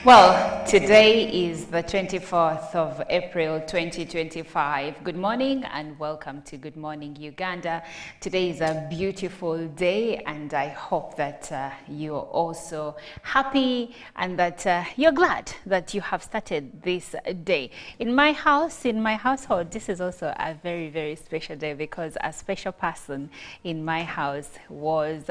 Well, today is the 24th of April 2025. Good morning and welcome to Good Morning Uganda. Today is a beautiful day and I hope that you're also happy and that you're glad that you have started this day. In my household, this is also a very, very special day because a special person in my house was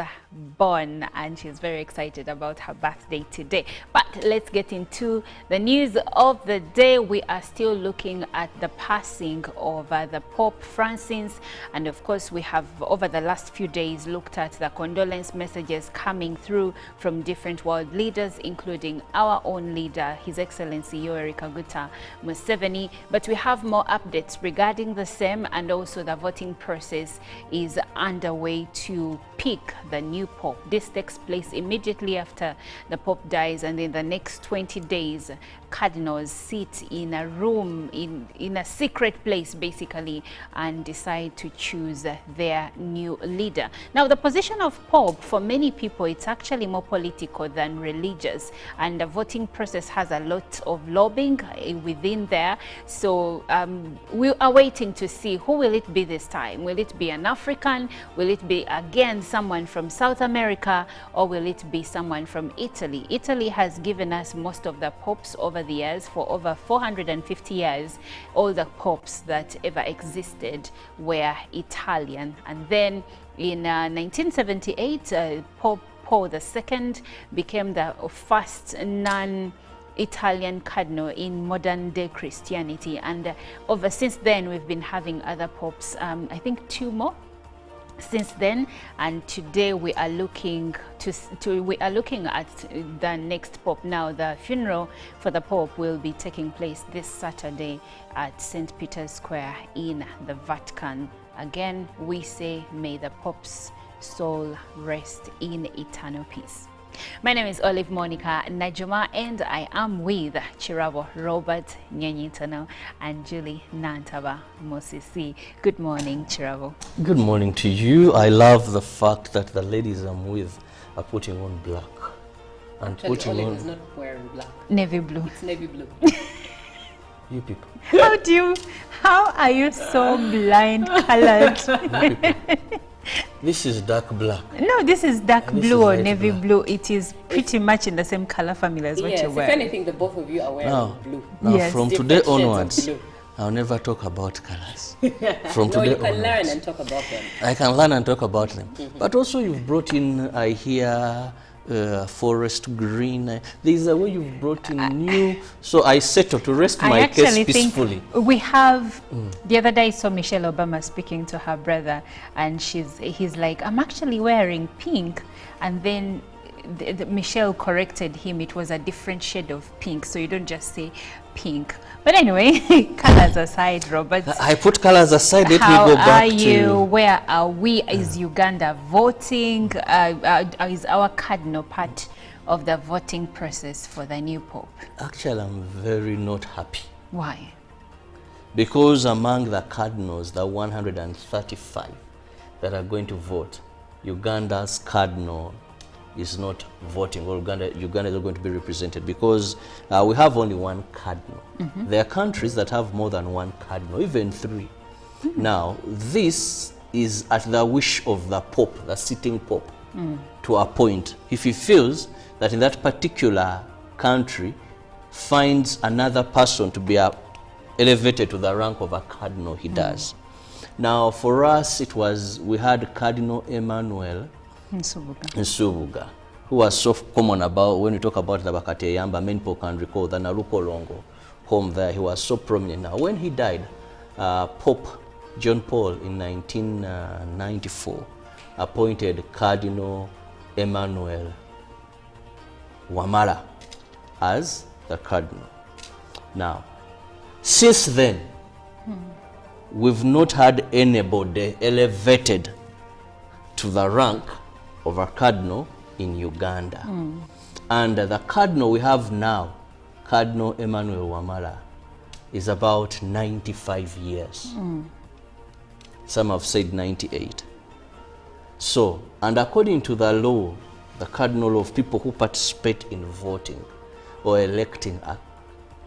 born and she's very excited about her birthday today. But let's get into the news of the day. We are still looking at the passing of the Pope Francis, and of course we have over the last few days looked at the condolence messages coming through from different world leaders, including our own leader, His Excellency Yoweri Kaguta Museveni. But we have more updates regarding the same, and also the voting process is underway to pick the new Pope. This takes place immediately after the Pope dies, and in the next 20 days, cardinals sit in a room, in a secret place basically, and decide to choose their new leader. Now, the position of Pope, for many people, it's actually more political than religious, and the voting process has a lot of lobbying within there. So we are waiting to see who will it be this time. Will it be an African? Will it be again someone from South America, or will it be someone from Italy? Italy has given us most of the popes over the years. For over 450 years, all the popes that ever existed were Italian. And then in 1978, Pope Paul II became the first non-Italian cardinal in modern day Christianity. And since then, we've been having other popes, I think 2 more since then, and today we are looking at the next Pope. Now, the funeral for the Pope will be taking place this Saturday at St. Peter's Square in the Vatican. Again, we say, may the Pope's soul rest in eternal peace. My name is Olive Monica Najuma, and I am with Chirabo Robert Nyanyitono and Julie Nantaba Mosisi. Good morning, Chirabo. Good morning to you. I love the fact that the ladies I'm with are putting on black. And actually, putting Olive on is not wearing black. Navy blue. It's navy blue. You people. How are you so blind colored? You people. This is dark black. No, this is dark blue or navy black. blue. It is pretty much in the same color family as what Yes, you if wear. anything, the both of you are wearing blue. Now Yes. from Different today shades of onwards, blue. I'll never talk about colors. No, Today you can onwards, learn and talk about them. I can learn and talk about them. But also you've brought in, I hear, forest green. There's a way you've brought in new, so I settle to rest my case peacefully. We have, the other day I saw Michelle Obama speaking to her brother, and he's like, I'm actually wearing pink, and then Michelle corrected him, it was a different shade of pink, so you don't just say pink. But anyway, colors aside, Robert. I put colors aside, let me How go back are you? Where are we? Is Uganda voting? Is our cardinal part of the voting process for the new Pope? Actually, I'm very not happy. Why? Because among the cardinals, the 135 that are going to vote, Uganda's cardinal is not voting, or Uganda is not going to be represented, because we have only one cardinal. There are countries that have more than one cardinal, even 3. Now, this is at the wish of the Pope, the sitting Pope, to appoint. If he feels that in that particular country finds another person to be elevated to the rank of a cardinal, he does. Now, for us, we had Cardinal Emmanuel Nsubuga, who was so common about, when we talk about the Bakate Yamba, many people can recall the Naruko Longo home there. He was so prominent. Now, when he died, Pope John Paul in 1994 appointed Cardinal Emmanuel Wamala as the cardinal. Now, since then, we've not had anybody elevated to the rank of a cardinal in Uganda. And the cardinal we have now, Cardinal Emmanuel Wamala, is about 95 years. Some have said 98. So, and according to the law, the cardinal of people who participate in voting, or electing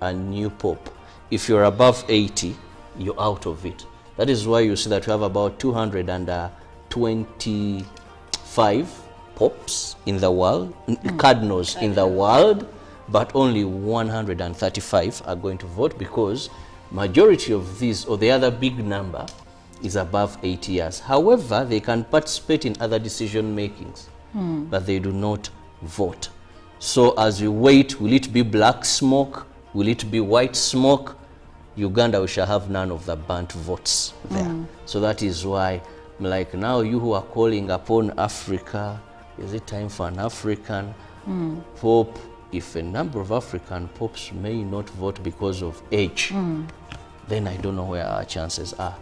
a new pope. If you're above 80, you're out of it. That is why you see that we have about 225 popes in the world, cardinals in the world, but only 135 are going to vote, because majority of these, or the other big number, is above 80 years. However, they can participate in other decision makings, but they do not vote. So as we wait, will it be black smoke? Will it be white smoke? Uganda, we shall have none of the burnt votes there. So that is why, like, now you who are calling upon Africa, is it time for an African pope? If a number of African popes may not vote because of age, then I don't know where our chances are.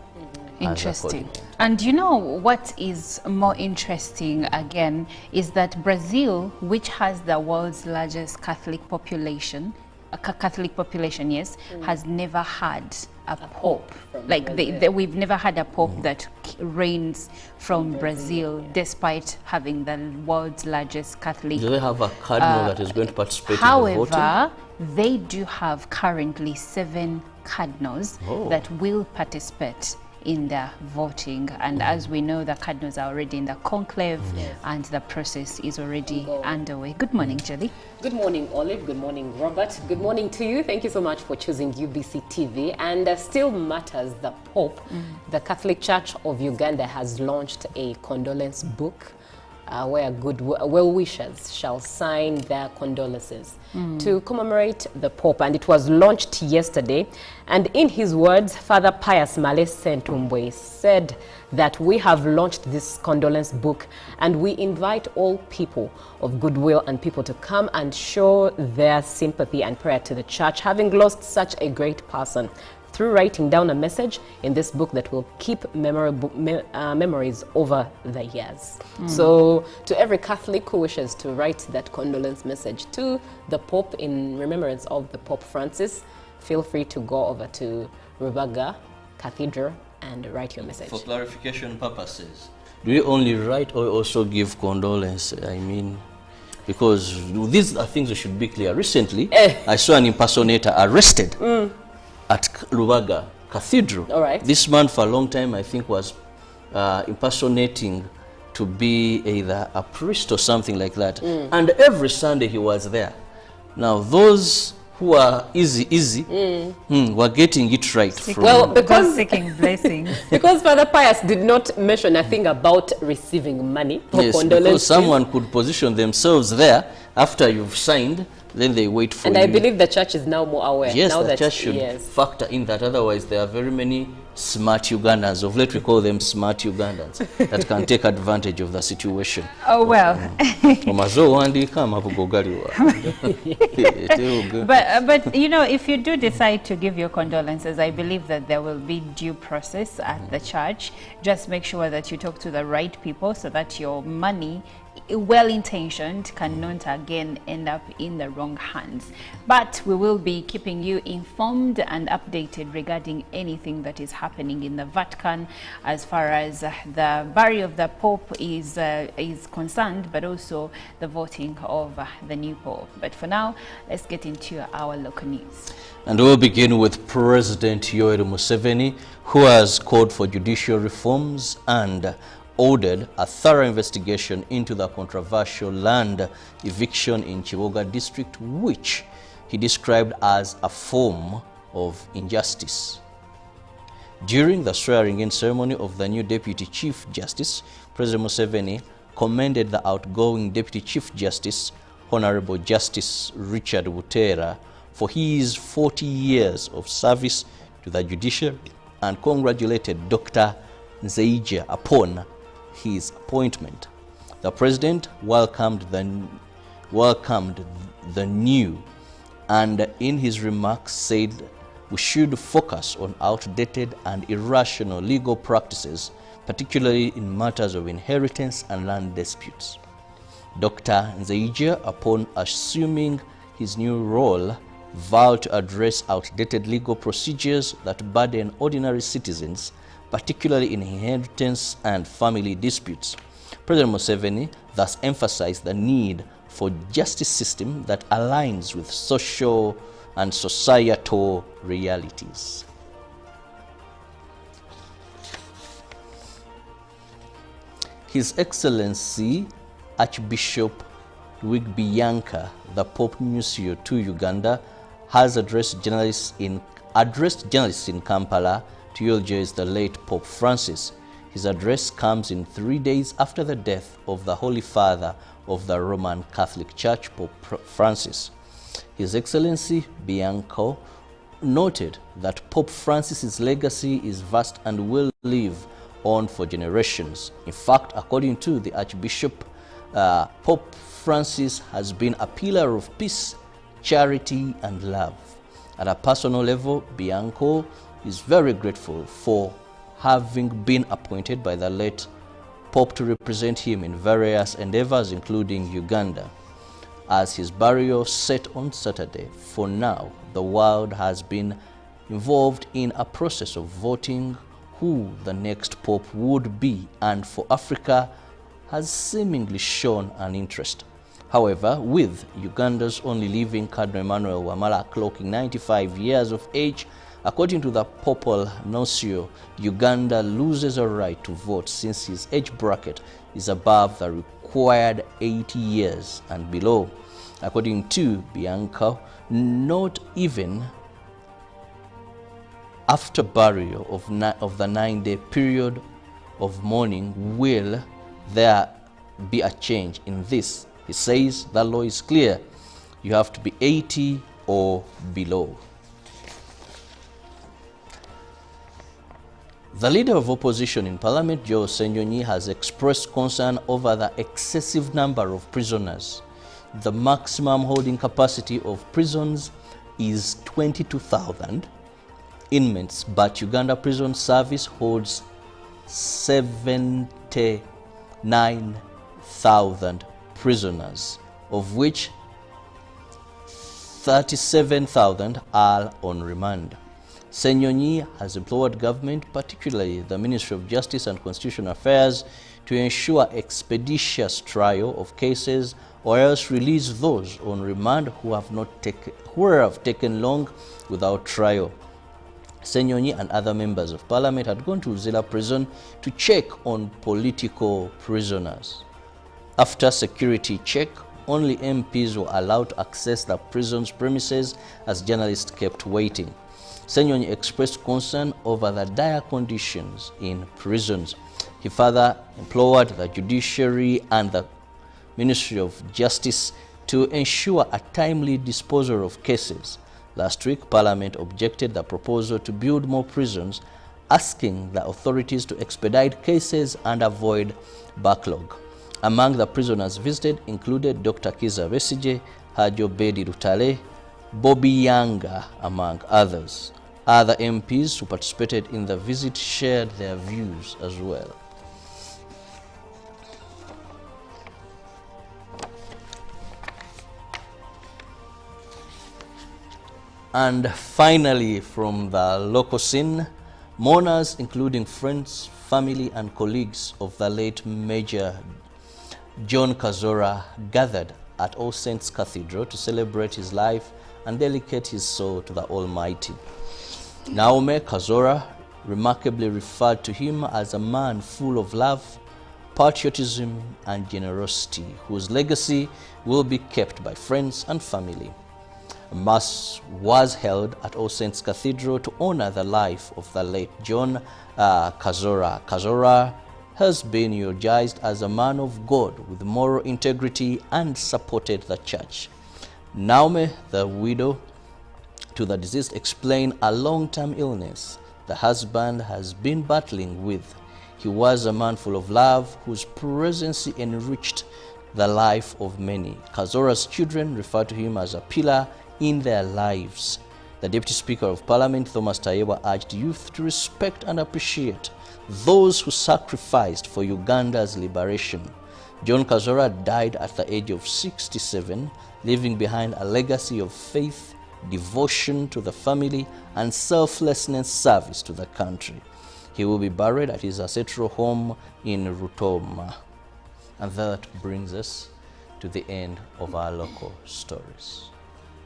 Interesting. And you know what is more interesting again is that Brazil, which has the world's largest Catholic population, yes, has never had a pope. Like we've never had a pope that reigns from Brazil, despite having the world's largest Catholic. Do they have a cardinal that is going to participate in the voting? However, they do have currently 7 cardinals that will participate in the voting, and as we know, the cardinals are already in the conclave, and the process is already underway. Good morning, Jelly. Good morning, Olive. Good morning, Robert. Good morning to you. Thank you so much for choosing UBC TV. And still matters, the Pope. The Catholic Church of Uganda has launched a condolence book where good well-wishers shall sign their condolences to commemorate the Pope. And it was launched yesterday. And in his words, Father Pius Male Sentumbwe said that we have launched this condolence book, and we invite all people of goodwill and people to come and show their sympathy and prayer to the church, having lost such a great person, through writing down a message in this book that will keep memories over the years. So to every Catholic who wishes to write that condolence message to the Pope in remembrance of the Pope Francis, feel free to go over to Rubaga Cathedral and write your message. For clarification purposes, do you only write or also give condolence? I mean, because these are things that should be clear. Recently, I saw an impersonator arrested at Rubaga Cathedral. All right. This man for a long time, I think, was impersonating to be either a priest or something like that. And every Sunday he was there. Now those who are easy were getting it right. Because seeking blessings. Because Father Pius did not mention a thing about receiving money for condolences. Because someone could position themselves there after you've signed, then they wait for you. And I believe the church is now more aware. Yes, now the church should factor in that. Otherwise, there are very many smart Ugandans, of late we call them smart Ugandans, that can take advantage of the situation. Oh, well. But you know, if you do decide to give your condolences, I believe that there will be due process at the church. Just make sure that you talk to the right people so that your money, well-intentioned, cannot again end up in the wrong hands. But we will be keeping you informed and updated regarding anything that is happening in the Vatican as far as the burial of the Pope is concerned, but also the voting of the new Pope. But for now, let's get into our local news. And we'll begin with President Yoweri Museveni, who has called for judicial reforms and ordered a thorough investigation into the controversial land eviction in Kiboga district, which he described as a form of injustice. During the swearing-in ceremony of the new Deputy Chief Justice, President Museveni commended the outgoing Deputy Chief Justice, Honorable Justice Richard Butera, for his 40 years of service to the judiciary and congratulated Dr. Nzeija upon his appointment. The president welcomed the new, and in his remarks said we should focus on outdated and irrational legal practices, particularly in matters of inheritance and land disputes. Dr. Nzeija, upon assuming his new role, vowed to address outdated legal procedures that burden ordinary citizens, particularly in inheritance and family disputes. President Museveni thus emphasized the need for justice system that aligns with social and societal realities. His Excellency Archbishop Wigbiyanka, the Pope Nuncio to Uganda, has addressed journalists in Kampala to eulogize the late Pope Francis. His address comes in 3 days after the death of the Holy Father of the Roman Catholic Church, Pope Francis. His Excellency Bianco noted that Pope Francis's legacy is vast and will live on for generations. In fact, according to the Archbishop, Pope Francis has been a pillar of peace, charity, and love. At a personal level, Bianco is very grateful for having been appointed by the late Pope to represent him in various endeavors, including Uganda. As his burial set on Saturday, for now, the world has been involved in a process of voting who the next Pope would be, and for Africa has seemingly shown an interest. However, with Uganda's only living Cardinal Emmanuel Wamala clocking 95 years of age, according to the Papal Nuncio, Uganda loses a right to vote since his age bracket is above the required 80 years and below. According to Bianco, not even after burial of the 9-day period of mourning will there be a change in this. He says the law is clear. You have to be 80 or below. The leader of opposition in Parliament, Joe Senyonyi, has expressed concern over the excessive number of prisoners. The maximum holding capacity of prisons is 22,000 inmates, but Uganda Prison Service holds 79,000 prisoners, of which 37,000 are on remand. Senyonyi has implored government, particularly the Ministry of Justice and Constitutional Affairs, to ensure expeditious trial of cases or else release those on remand who have taken long without trial. Senyonyi and other members of Parliament had gone to Uzira prison to check on political prisoners. After security check, only MPs were allowed to access the prison's premises as journalists kept waiting. Senyonyi expressed concern over the dire conditions in prisons. He further implored the judiciary and the Ministry of Justice to ensure a timely disposal of cases. Last week, Parliament objected the proposal to build more prisons, asking the authorities to expedite cases and avoid backlog. Among the prisoners visited included Dr. Kiza Besigye, Hajo Bedi Rutale, Bobby Yanga, among others. Other MPs who participated in the visit shared their views as well. And finally, from the local scene, mourners, including friends, family, and colleagues of the late Major John Kazora, gathered at All Saints Cathedral to celebrate his life and dedicate his soul to the Almighty. Naume Kazora remarkably referred to him as a man full of love, patriotism, and generosity, whose legacy will be kept by friends and family. A mass was held at All Saints Cathedral to honor the life of the late John Kazora. Kazora has been eulogized as a man of God with moral integrity and supported the church. Naume, the widow to the deceased, explained a long-term illness the husband has been battling with. He was a man full of love whose presence enriched the life of many. Kazora's children refer to him as a pillar in their lives. The Deputy Speaker of Parliament, Thomas Tayewa, urged youth to respect and appreciate those who sacrificed for Uganda's liberation. John Kazora died at the age of 67, leaving behind a legacy of faith, devotion to the family, and selflessness service to the country. He will be buried at his ancestral home in Rutoma. And that brings us to the end of our local stories.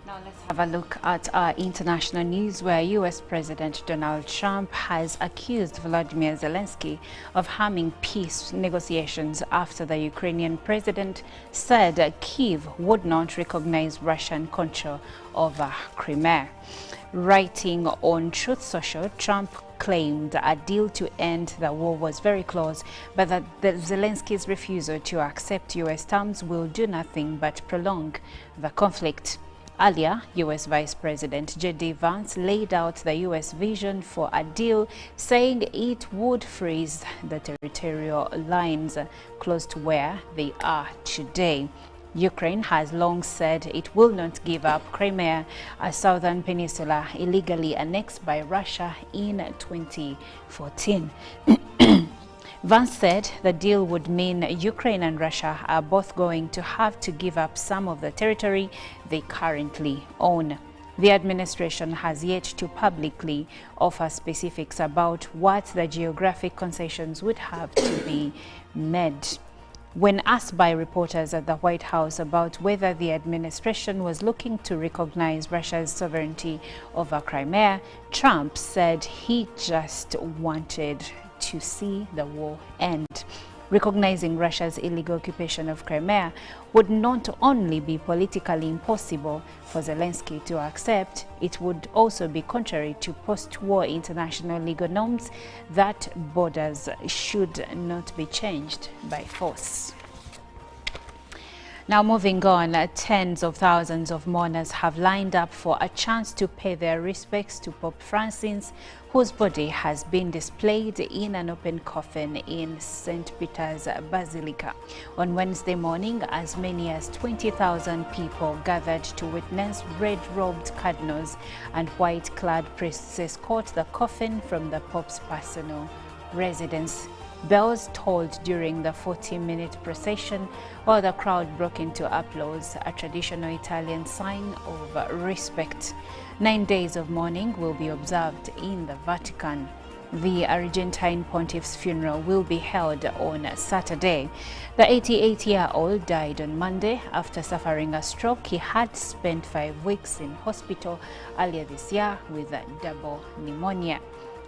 Now let's have a look at our international news, where US President Donald Trump has accused Volodymyr Zelensky of harming peace negotiations after the Ukrainian president said Kyiv would not recognize Russian control over Crimea. Writing on Truth Social, Trump claimed a deal to end the war was very close, but that Zelensky's refusal to accept US terms will do nothing but prolong the conflict. Earlier, US Vice President J.D. Vance laid out the US vision for a deal, saying it would freeze the territorial lines close to where they are today. Ukraine has long said it will not give up Crimea, a southern peninsula illegally annexed by Russia in 2014. Vance said the deal would mean Ukraine and Russia are both going to have to give up some of the territory they currently own. The administration has yet to publicly offer specifics about what the geographic concessions would have to be made. When asked by reporters at the White House about whether the administration was looking to recognize Russia's sovereignty over Crimea, Trump said he just wanted to see the war end. Recognizing Russia's illegal occupation of Crimea would not only be politically impossible for Zelensky to accept, it would also be contrary to post-war international legal norms that borders should not be changed by force. Now moving on, tens of thousands of mourners have lined up for a chance to pay their respects to Pope Francis, whose body has been displayed in an open coffin in St. Peter's Basilica. On Wednesday morning, as many as 20,000 people gathered to witness red-robed cardinals and white-clad priests escort the coffin from the Pope's personal residence. Bells tolled during the 40-minute procession, while the crowd broke into applause, a traditional Italian sign of respect. 9 days of mourning will be observed in the Vatican. The Argentine pontiff's funeral will be held on Saturday. The 88-year-old died on Monday after suffering a stroke. He had spent 5 weeks in hospital earlier this year with double pneumonia.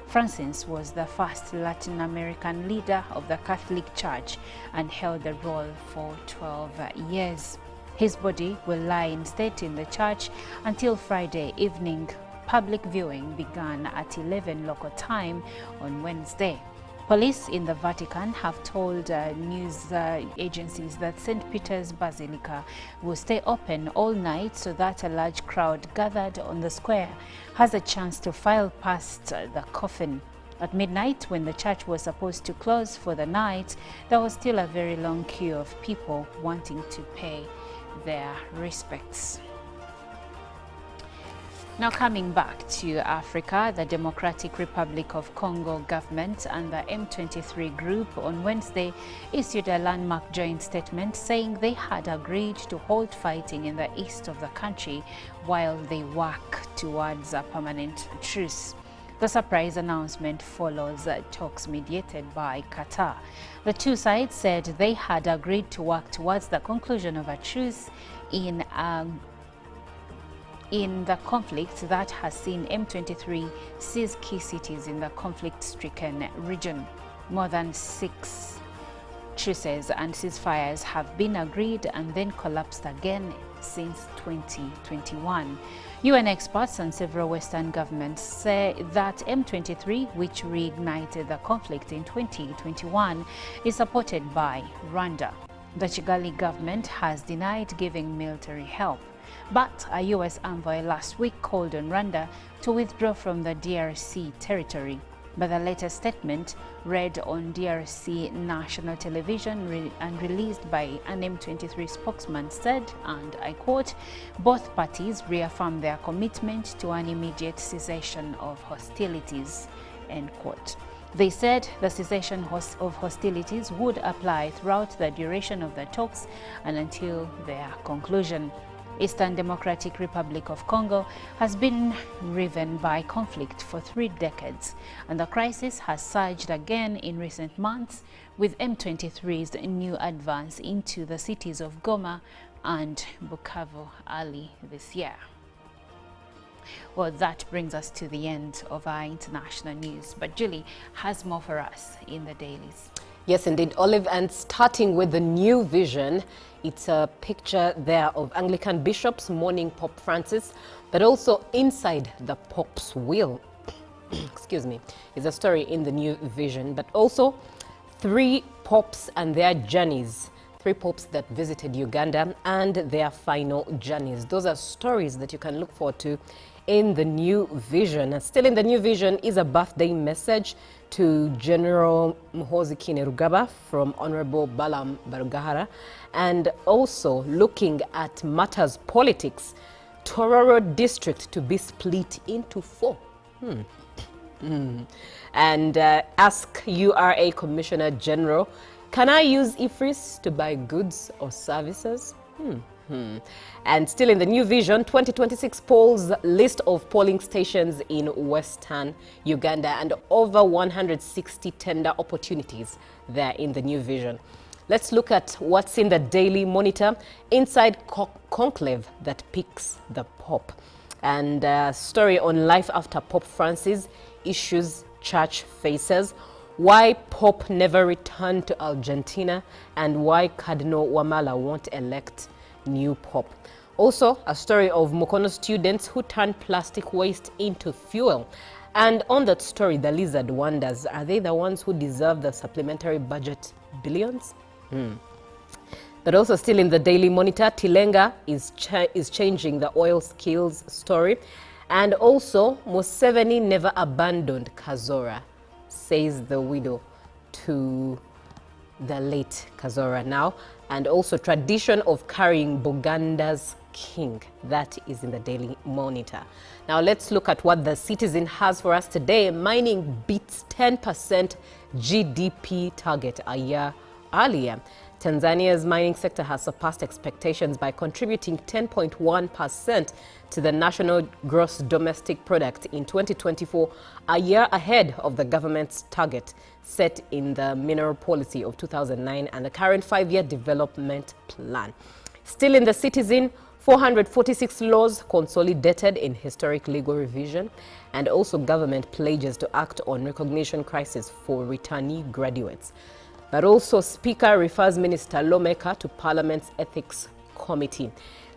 Francis was the first Latin American leader of the Catholic Church and held the role for 12 years. His body will lie in state in the church until Friday evening. Public viewing began at 11 local time on Wednesday. Police in the Vatican have told news agencies that St. Peter's Basilica will stay open all night so that a large crowd gathered on the square has a chance to file past the coffin. At midnight, when the church was supposed to close for the night, there was still a very long queue of people wanting to pay their respects. Now coming back to Africa, the Democratic Republic of Congo government and the M23 group on Wednesday issued a landmark joint statement saying they had agreed to halt fighting in the east of the country while they work towards a permanent truce. The surprise announcement follows talks mediated by Qatar. The two sides said they had agreed to work towards the conclusion of a truce in the conflict that has seen M23 seize key cities in the conflict-stricken region. More than 6 truces and ceasefires have been agreed and then collapsed again since 2021. UN experts and several Western governments say that M23, which reignited the conflict in 2021, is supported by Rwanda. The Kigali government has denied giving military help. But a US envoy last week called on Rwanda to withdraw from the DRC territory. But the latest statement, read on DRC national television and released by an M23 spokesman, said, and I quote, "Both parties reaffirm their commitment to an immediate cessation of hostilities," end quote. They said the cessation of hostilities would apply throughout the duration of the talks and until their conclusion. Eastern Democratic Republic of Congo has been riven by conflict for 3 decades, and the crisis has surged again in recent months with M23's new advance into the cities of Goma and Bukavu early this year. Well, that brings us to the end of our international news, but Julie has more for us in the dailies. Yes, indeed, Olive, and starting with the new vision, it's a picture there of Anglican bishops mourning Pope Francis, but also inside the Pope's will, excuse me, is a story in the new vision, but also 3 popes and their journeys, 3 popes that visited Uganda and their final journeys. Those are stories that you can look forward to in the new vision. And still in the new vision is a birthday message to General Muhoozi Kainerugaba from Honorable Balaam Barugahara, and also looking at matters politics, Tororo district to be split into 4. And ask URA Commissioner General, can I use IFRIS to buy goods or services? And still in the new vision, 2026 polls list of polling stations in Western Uganda and over 160 tender opportunities there in the new vision. Let's look at what's in the Daily Monitor, inside conclave that picks the Pope. And a story on life after Pope Francis, issues church faces, why Pope never returned to Argentina, and why Cardinal Wamala won't elect new Pope. Also, a story of Mukono students who turned plastic waste into fuel. And on that story, the lizard wonders, are they the ones who deserve the supplementary budget billions? But also still in the Daily Monitor, Tilenga is changing the oil skills story. And also, Museveni never abandoned Kazora, says the widow to the late Kazora now. And also tradition of carrying Buganda's king. That is in the Daily Monitor. Now let's look at what the Citizen has for us today. Mining beats 10% GDP target a year earlier. Tanzania's mining sector has surpassed expectations by contributing 10.1% to the national gross domestic product in 2024, a year ahead of the government's target set in the Mineral Policy of 2009 and the current 5-year development plan. Still in the Citizen, 446 laws consolidated in historic legal revision, and also government pledges to act on recognition crisis for returnee graduates. But also Speaker refers Minister Lawmaker to Parliament's Ethics Committee.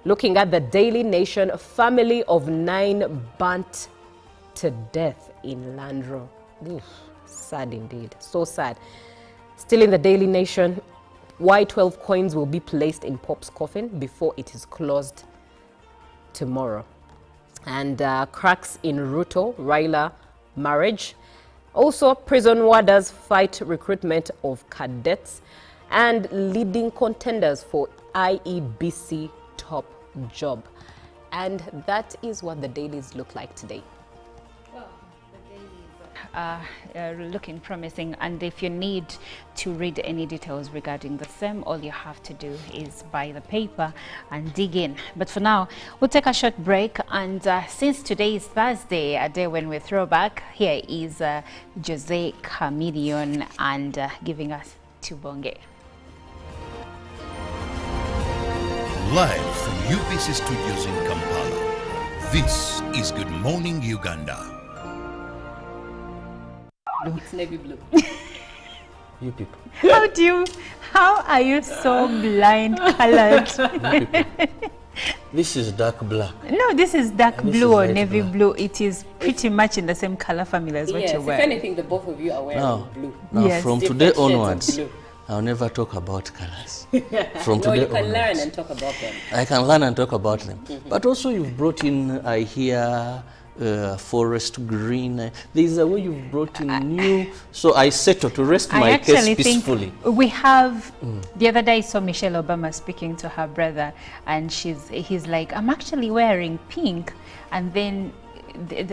Looking at the Daily Nation, a family of 9 burnt to death in Landro. Oof, sad indeed, so sad. Still in the Daily Nation, why 12 coins will be placed in Pope's coffin before it is closed tomorrow. And cracks in Ruto-Raila marriage. Also, prison warders fight recruitment of cadets, and leading contenders for IEBC top job. And that is what the dailies look like today. Well, the dailies are looking promising, and if you need to read any details regarding the same, all you have to do is buy the paper and dig in. But for now, we'll take a short break, and since today is Thursday, a day when we throw back, here is Jose Chameleon and giving us Tubonge. Live from UBC Studios in Kampala, this is Good Morning Uganda. It's navy blue. You people. How are you so blind colored? This is dark black. No, this is dark And this blue is or light navy black. blue. It is pretty much in the same color family as what Yes, you if wear. anything, the both of you are wearing Now, blue. Yes. from Different today shades of onwards, blue. I'll never talk about colors. From No, today you can onwards. learn and talk about them. I can learn and talk about them. But also you've brought in, I hear, forest green. There's a way you've brought in new. So I settle to rest I my case actually peacefully. think we have, the other day I saw Michelle Obama speaking to her brother, and he's like, I'm actually wearing pink. And then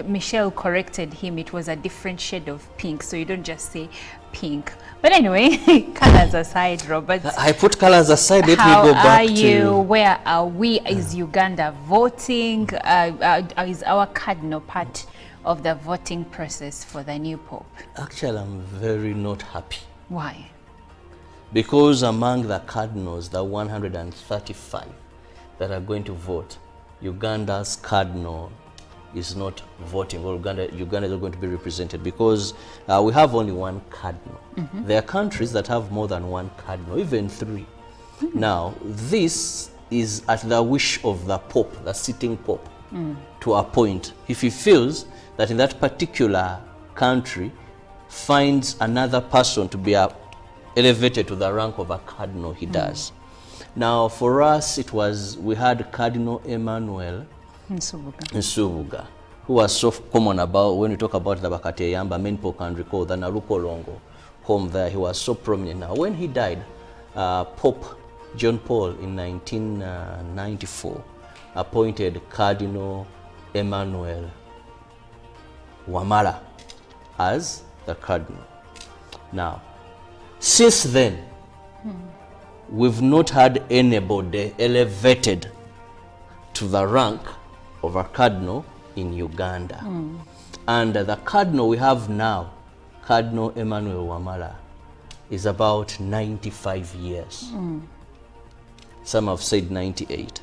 Michelle corrected him, it was a different shade of pink. So you don't just say pink. But anyway, colors aside, Robert. I put colors aside. Let me How go back are you? to. Where are we? Is Uganda voting? Is our cardinal part of the voting process for the new pope? Actually, I'm very not happy. Why? Because among the cardinals, the 135 that are going to vote, Uganda's cardinal is not voting, or Uganda is not going to be represented, because we have only one cardinal. There are countries that have more than one cardinal, even three. Now, this is at the wish of the pope, the sitting pope, to appoint. If he feels that in that particular country finds another person to be elevated to the rank of a cardinal, he does. Now, for us, we had Cardinal Emmanuel Nsubuga, who was so common about, when we talk about the Bakateyamba, many people can recall the Narukolongo home there. He was so prominent. Now, when he died, Pope John Paul in 1994 appointed Cardinal Emmanuel Wamala as the cardinal. Now, since then, we've not had anybody elevated to the rank of a cardinal in Uganda. And the cardinal we have now, Cardinal Emmanuel Wamala, is about 95 years. Some have said 98.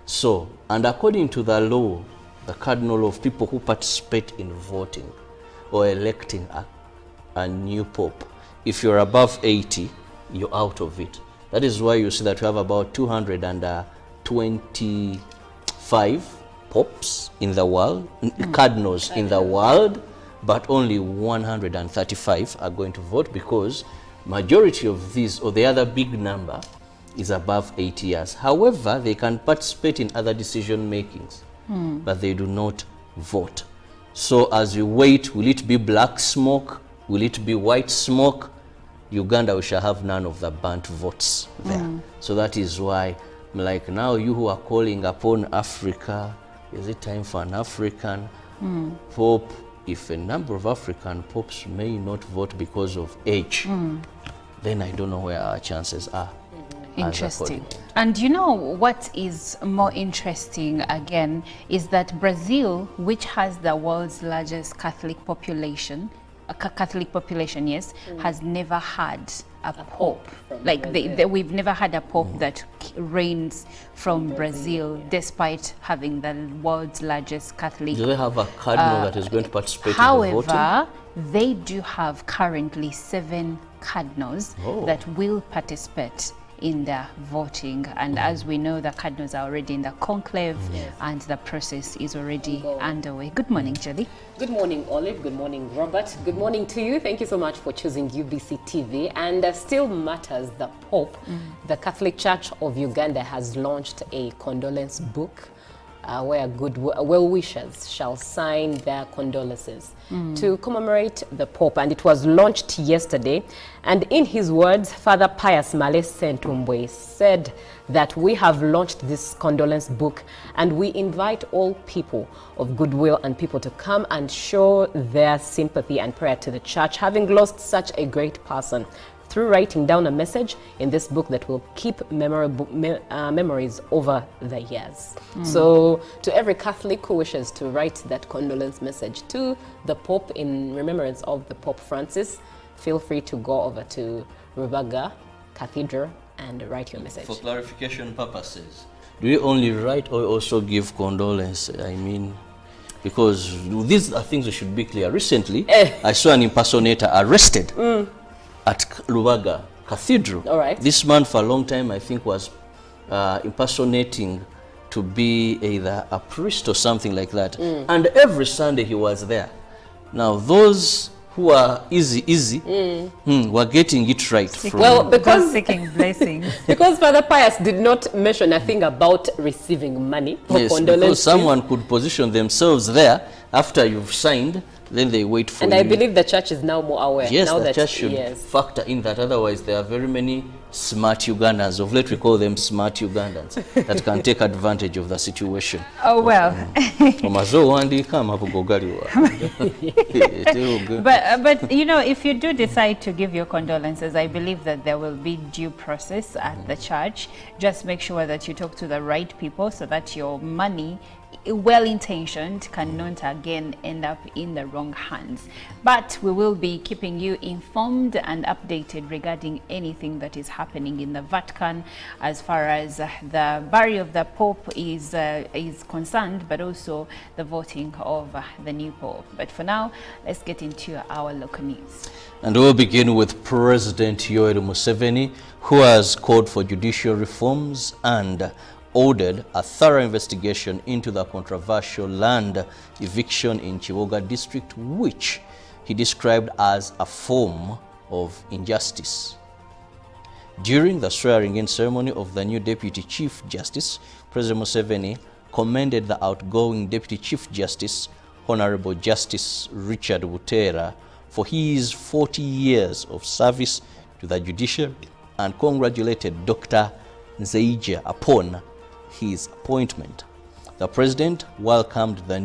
So, and according to the law, the cardinal of people who participate in voting or electing a new pope, if you're above 80, you're out of it. That is why you see that we have about 225 popes in the world, cardinals in the world, but only 135 are going to vote, because majority of these, or the other big number, is above 80 years. However, they can participate in other decision makings, but they do not vote. So as we wait, will it be black smoke? Will it be white smoke? Uganda, we shall have none of the burnt votes there. So that is why, like now, you who are calling upon Africa, is it time for an African pope? If a number of African popes may not vote because of age, then I don't know where our chances are. Interesting. And you know what is more interesting again is that Brazil, which has the world's largest Catholic population, yes, has never had a pope. Like we've never had a pope that reigns from Brazil, despite having the world's largest Catholic. Do they have a cardinal that is going to participate in the voting? However, they do have currently 7 cardinals that will participate in the voting, and as we know, the cardinals are already in the conclave, and the process is already underway. Good morning, Jelly. Good morning, Olive. Good morning, Robert. Good morning to you. Thank you so much for choosing UBC TV. And still matters, the Pope. The Catholic Church of Uganda has launched a condolence book where good well-wishers shall sign their condolences to commemorate the Pope, and it was launched yesterday. And in his words, Father Pius Male Sentumbwe said that we have launched this condolence book, and we invite all people of goodwill and people to come and show their sympathy and prayer to the church, having lost such a great person, through writing down a message in this book that will keep memories over the years. So to every Catholic who wishes to write that condolence message to the Pope in remembrance of the Pope Francis, feel free to go over to Rubaga Cathedral and write your message. For clarification purposes, do you only write or also give condolence? I mean, because these are things that should be clear. Recently, I saw an impersonator arrested at Rubaga Cathedral. All right. This man for a long time, I think, was impersonating to be either a priest or something like that. And every Sunday he was there. Now those who are easy were getting it right. Because seeking blessings. Because Father Pius did not mention a thing about receiving money for yes, condolences. because someone could position themselves there after you've signed then they wait for And you. I believe the church is now more aware. Yes, now the that, church should factor in that. Otherwise, there are very many smart Ugandans, of late we call them smart Ugandans, that can take advantage of the situation. Oh, well. But you know, if you do decide to give your condolences, I believe that there will be due process at the church. Just make sure that you talk to the right people so that your money, well-intentioned, cannot again end up in the wrong hands. But we will be keeping you informed and updated regarding anything that is happening in the Vatican as far as the burial of the Pope is concerned, but also the voting of the new Pope. But for now, let's get into our local news. And we'll begin with President Yoweri Museveni, who has called for judicial reforms and ordered a thorough investigation into the controversial land eviction in Chiwoga district, which he described as a form of injustice. During the swearing-in ceremony of the new Deputy Chief Justice, President Museveni commended the outgoing Deputy Chief Justice, Honorable Justice Richard Butera, for his 40 years of service to the judiciary and congratulated Dr. Nzeija upon his appointment. The president welcomed the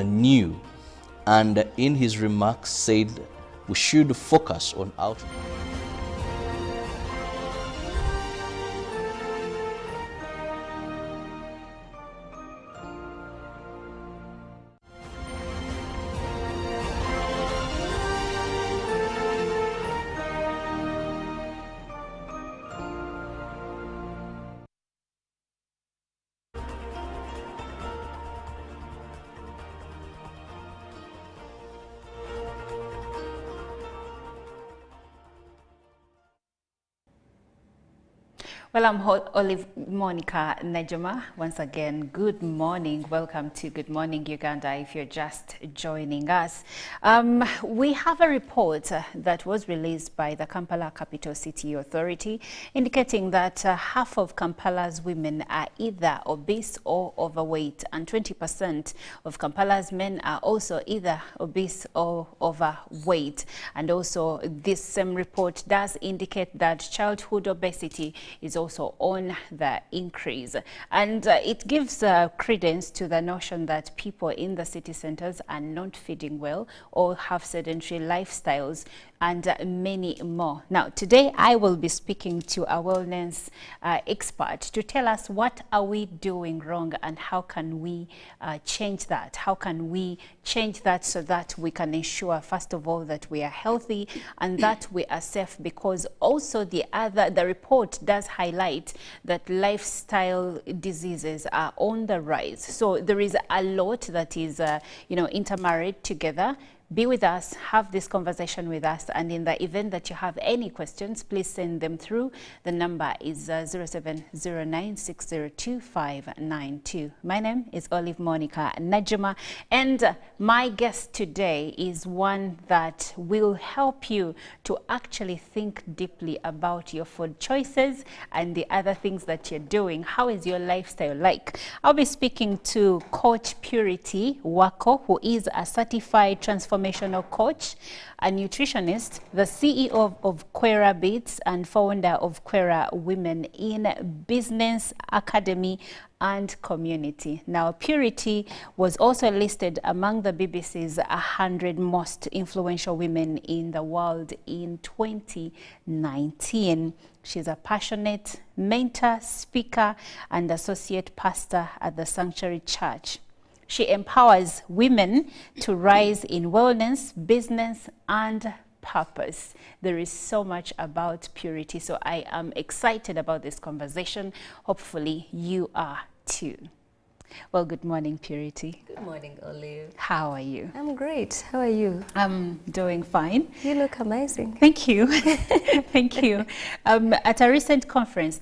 new, and in his remarks said we should focus on outreach. Well, I'm Olive Monica Nejama. Once again, good morning. Welcome to Good Morning Uganda if you're just joining us. We have a report that was released by the Kampala Capital City Authority indicating that half of Kampala's women are either obese or overweight, and 20% of Kampala's men are also either obese or overweight. And also this same report does indicate that childhood obesity is also on the increase, and it gives credence to the notion that people in the city centers are not feeding well or have sedentary lifestyles, and many more. Now, today I will be speaking to a wellness expert to tell us what are we doing wrong and how can we change that? How can we change that so that we can ensure, first of all, that we are healthy and that we are safe? Because also the report does highlight that lifestyle diseases are on the rise. So there is a lot that is, intermarried together. Be with us, have this conversation with us, and in the event that you have any questions, please send them through. The number is 0709602592. My name is Olive Monica Najima, and my guest today is one that will help you to actually think deeply about your food choices and the other things that you're doing. How is your lifestyle like? I'll be speaking to Coach Purity Wako, who is a certified transformational coach, a nutritionist, the CEO of Quera Beats, and founder of Quera Women in Business Academy and Community. Now, Purity was also listed among the BBC's 100 most influential women in the world in 2019. She's a passionate mentor, speaker, and associate pastor at the Sanctuary Church. She empowers women to rise in wellness, business, and purpose. There is so much about Purity, so I am excited about this conversation. Hopefully you are too. Well, good morning, Purity. Good morning, Olive. How are you? I'm great. How are you? I'm doing fine. You look amazing. Thank you. Thank you. At a recent conference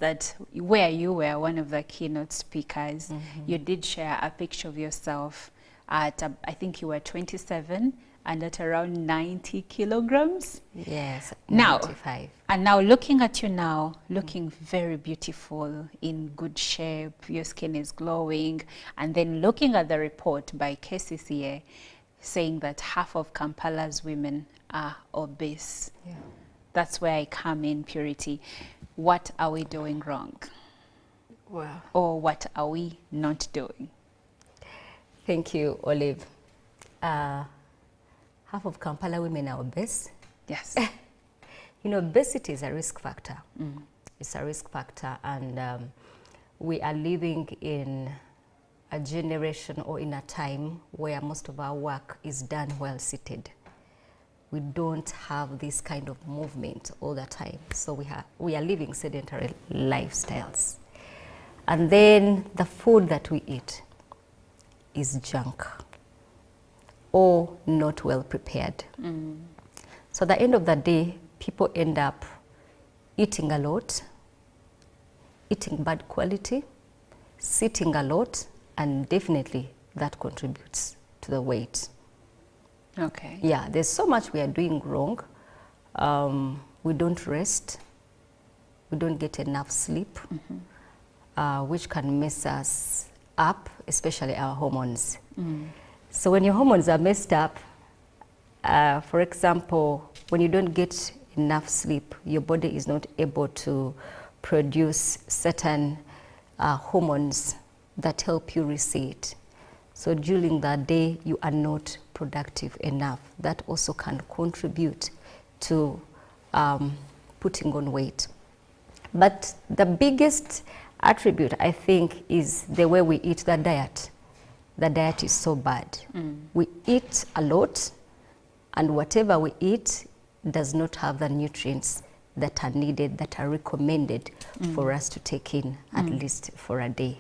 where you were one of the keynote speakers, you did share a picture of yourself at, I think you were 27, and at around 90 kilograms. Yes, Now, 95. and now looking at you now, looking very beautiful, in good shape, your skin is glowing, and then looking at the report by KCCA saying that half of Kampala's women are obese. Yeah. That's where I come in, Purity. What are we doing wrong? Wow. Or what are we not doing? Thank you, Olive. Half of Kampala women are obese. Yes. You know, obesity is a risk factor. It's a risk factor, and we are living in a generation or in a time where most of our work is done well seated. We don't have this kind of movement all the time, so we are living sedentary lifestyles. And then the food that we eat is junk or not well prepared. So at the end of the day, people end up eating a lot, eating bad quality, sitting a lot, and definitely that contributes to the weight. Okay. Yeah, there's so much we are doing wrong. We don't rest, we don't get enough sleep, which can mess us up, especially our hormones. So when your hormones are messed up, for example, when you don't get enough sleep, your body is not able to produce certain hormones that help you reset. So during that day, you are not productive enough. That also can contribute to putting on weight. But the biggest attribute, I think, is the way we eat, the diet. The diet is so bad. We eat a lot, and whatever we eat does not have the nutrients that are needed, that are recommended for us to take in at least for a day.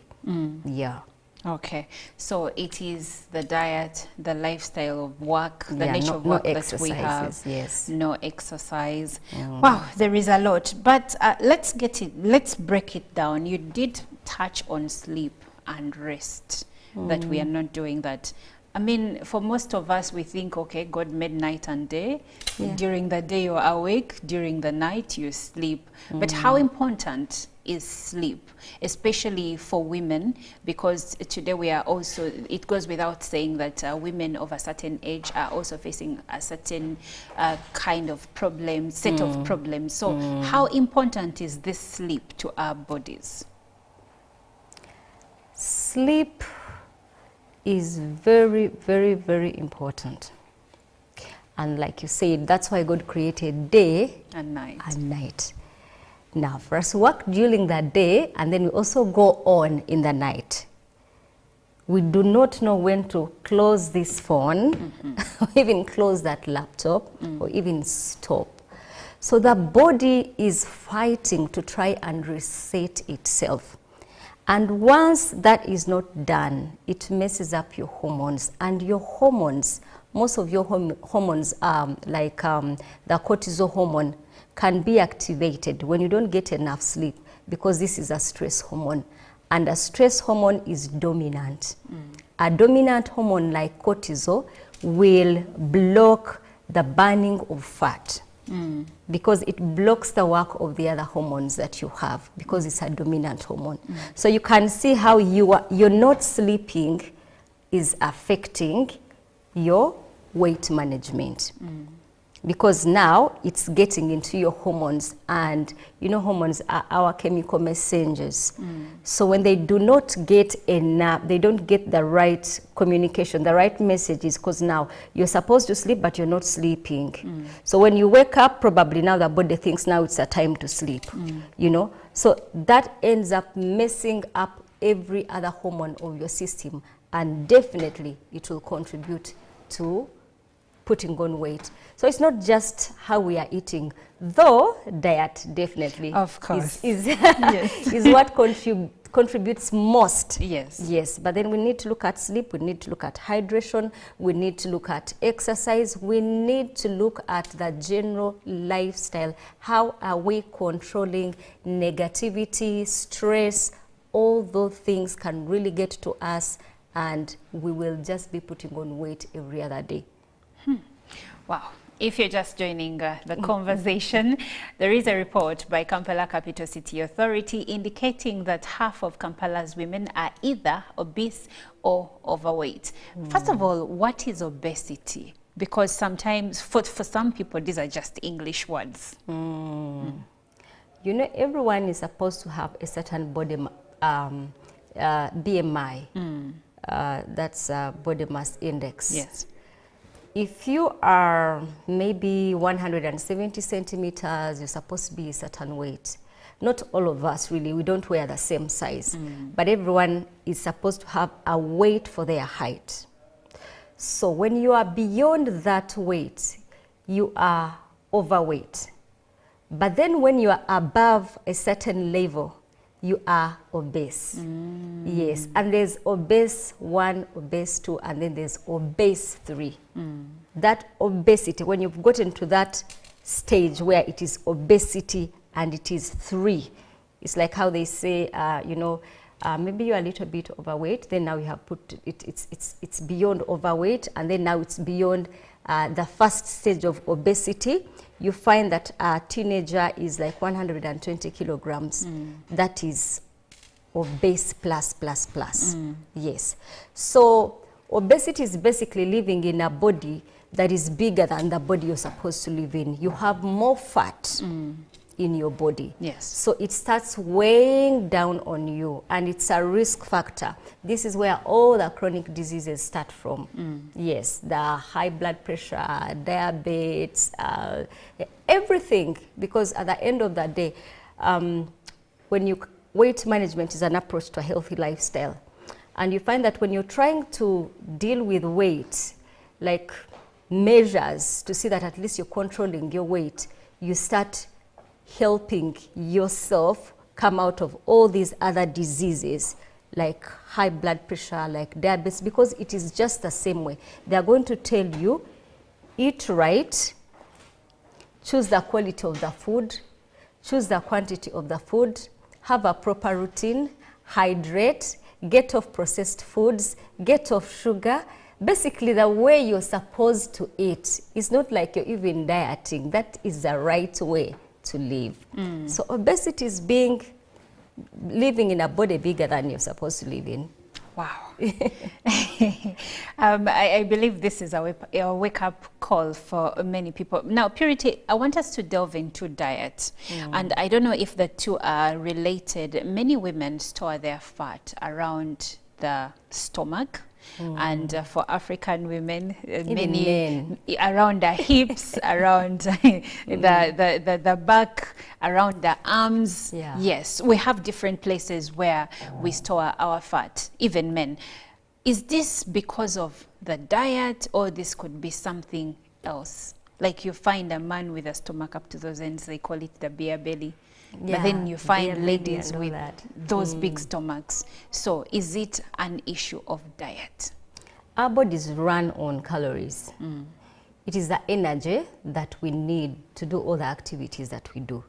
Yeah. Okay, so it is the diet, the lifestyle of work, the Yeah, nature no- of no work that we have. exercises, yes. No exercise. Wow, there is a lot. But let's break it down. You did touch on sleep and rest, that we are not doing that. I mean, for most of us, we think, okay, God made night and day. Yeah. During the day, you're awake. During the night, you sleep. But how important is sleep, especially for women? Because today we are also, it goes without saying that women of a certain age are also facing a certain kind of problem, set of problems. So how important is this sleep to our bodies? Sleep is very, very, very important. And like you said, that's why God created day And night. and night. Now, for us to work during the day, and then we also go on in the night. We do not know when to close this phone, or even close that laptop, or even stop. So the body is fighting to try and reset itself. And once that is not done, it messes up your hormones. And your hormones, most of your hormones, like the cortisol hormone, can be activated when you don't get enough sleep, because this is a stress hormone. And a stress hormone is dominant. A dominant hormone like cortisol will block the burning of fat. Because it blocks the work of the other hormones that you have, because it's a dominant hormone. So you can see how you're not sleeping is affecting your weight management. Because now it's getting into your hormones, and you know hormones are our chemical messengers. So when they do not get enough, they don't get the right communication, the right messages, because now you're supposed to sleep but you're not sleeping. So when you wake up, probably now the body thinks now it's a time to sleep, you know. So that ends up messing up every other hormone of your system, and definitely it will contribute to putting on weight. So it's not just how we are eating, though diet definitely Of course. is Yes. is what contributes most. Yes. Yes, but then we need to look at sleep, we need to look at hydration, we need to look at exercise, we need to look at the general lifestyle. How are we controlling negativity, stress? All those things can really get to us, and we will just be putting on weight every other day. Wow. If you're just joining the conversation, there is a report by Kampala Capital City Authority indicating that half of Kampala's women are either obese or overweight. First of all, what is obesity? Because sometimes, for some people, these are just English words. You know, everyone is supposed to have a certain body BMI. That's body mass index. Yes. If you are maybe 170 centimeters, you're supposed to be a certain weight. Not all of us really, we don't wear the same size, but everyone is supposed to have a weight for their height. So when you are beyond that weight, you are overweight. But then when you are above a certain level, you are obese. Yes, and there's obese 1, obese 2, and then there's obese 3. That obesity, when you've gotten to that stage where it is obesity and it is 3, it's like how they say, you know, maybe you're a little bit overweight, then now you have put it's beyond overweight, and then now it's beyond the first stage of obesity. You find that a teenager is like 120 kilograms. That is obese plus. Yes. So obesity is basically living in a body that is bigger than the body you're supposed to live in. You have more fat in your body. Yes. So it starts weighing down on you, and it's a risk factor. This is where all the chronic diseases start from. Yes, the high blood pressure, diabetes, everything, because at the end of the day, weight management is an approach to a healthy lifestyle. And you find that when you're trying to deal with weight, like measures to see that at least you're controlling your weight, you start helping yourself come out of all these other diseases like high blood pressure, like diabetes, because it is just the same way. They are going to tell you, eat right, choose the quality of the food, choose the quantity of the food, have a proper routine, hydrate, get off processed foods, get off sugar. Basically, the way you're supposed to eat is not like you're even dieting. That is the right way to live. So obesity is living in a body bigger than you're supposed to live in. Wow. I believe this is a wake-up call for many people. Now, Purity, I want us to delve into diet. And I don't know if the two are related. Many women store their fat around the stomach. And for African women, many around the hips, around the back, around the arms. Yeah. Yes, we have different places where we store our fat, even men. Is this because of the diet, or this could be something else? Like you find a man with a stomach up to those ends, they call it the beer belly. Yeah, but then you find ladies and all with that. those big stomachs. So is it an issue of diet? Our bodies run on calories. It is the energy that we need to do all the activities that we do.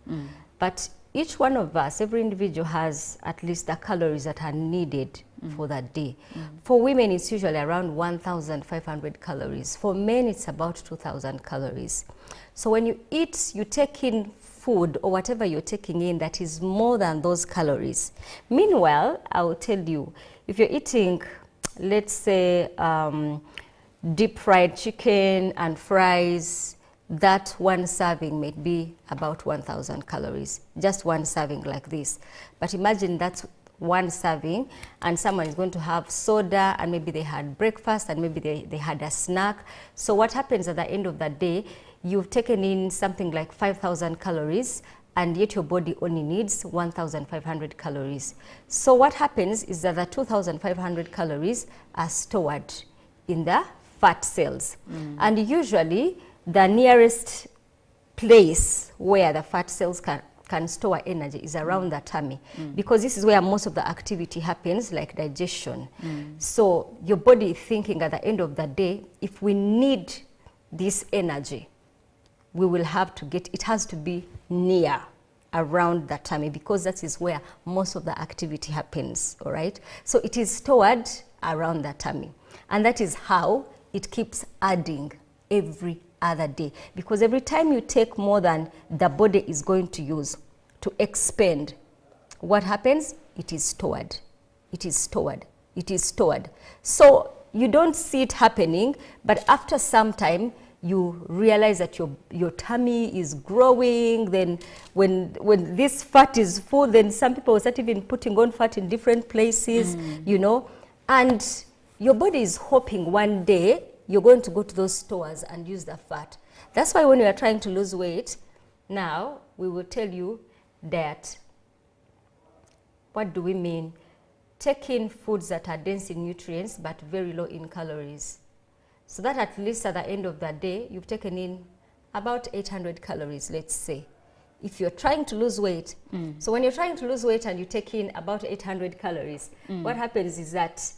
But each one of us, every individual has at least the calories that are needed for that day. For women, it's usually around 1,500 calories. For men, it's about 2,000 calories. So when you eat, you take in food or whatever you're taking in that is more than those calories. Meanwhile, I will tell you, if you're eating, let's say, deep fried chicken and fries, that one serving may be about 1,000 calories, just one serving like this. But imagine that's one serving, and someone is going to have soda, and maybe they had breakfast, and maybe they had a snack. So what happens at the end of the day, you've taken in something like 5,000 calories, and yet your body only needs 1,500 calories. So what happens is that the 2,500 calories are stored in the fat cells. And usually the nearest place where the fat cells can store energy is around the tummy, because this is where most of the activity happens, like digestion. So your body is thinking at the end of the day, if we need this energy, we will have to get, it has to be near around the tummy, because that is where most of the activity happens, all right? So it is stored around the tummy, and that is how it keeps adding every other day. Because every time you take more than the body is going to use to expend, what happens? It is stored. It is stored. It is stored. So you don't see it happening, but after some time, you realize that your tummy is growing. Then when this fat is full, then some people start even putting on fat in different places, you know, and your body is hoping one day you're going to go to those stores and use the fat. That's why when you are trying to lose weight, now we will tell you that, what do we mean? Take in foods that are dense in nutrients but very low in calories. So that at least at the end of the day, you've taken in about 800 calories, let's say. If you're trying to lose weight, so when you're trying to lose weight and you take in about 800 calories, what happens is that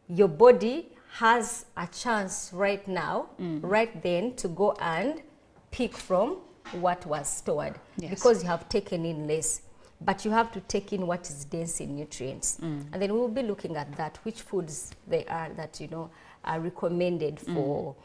your body has a chance right now, right then, to go and pick from what was stored, because you have taken in less. But you have to take in what is dense in nutrients. And then we will be looking at that, which foods they are that, you know, are recommended for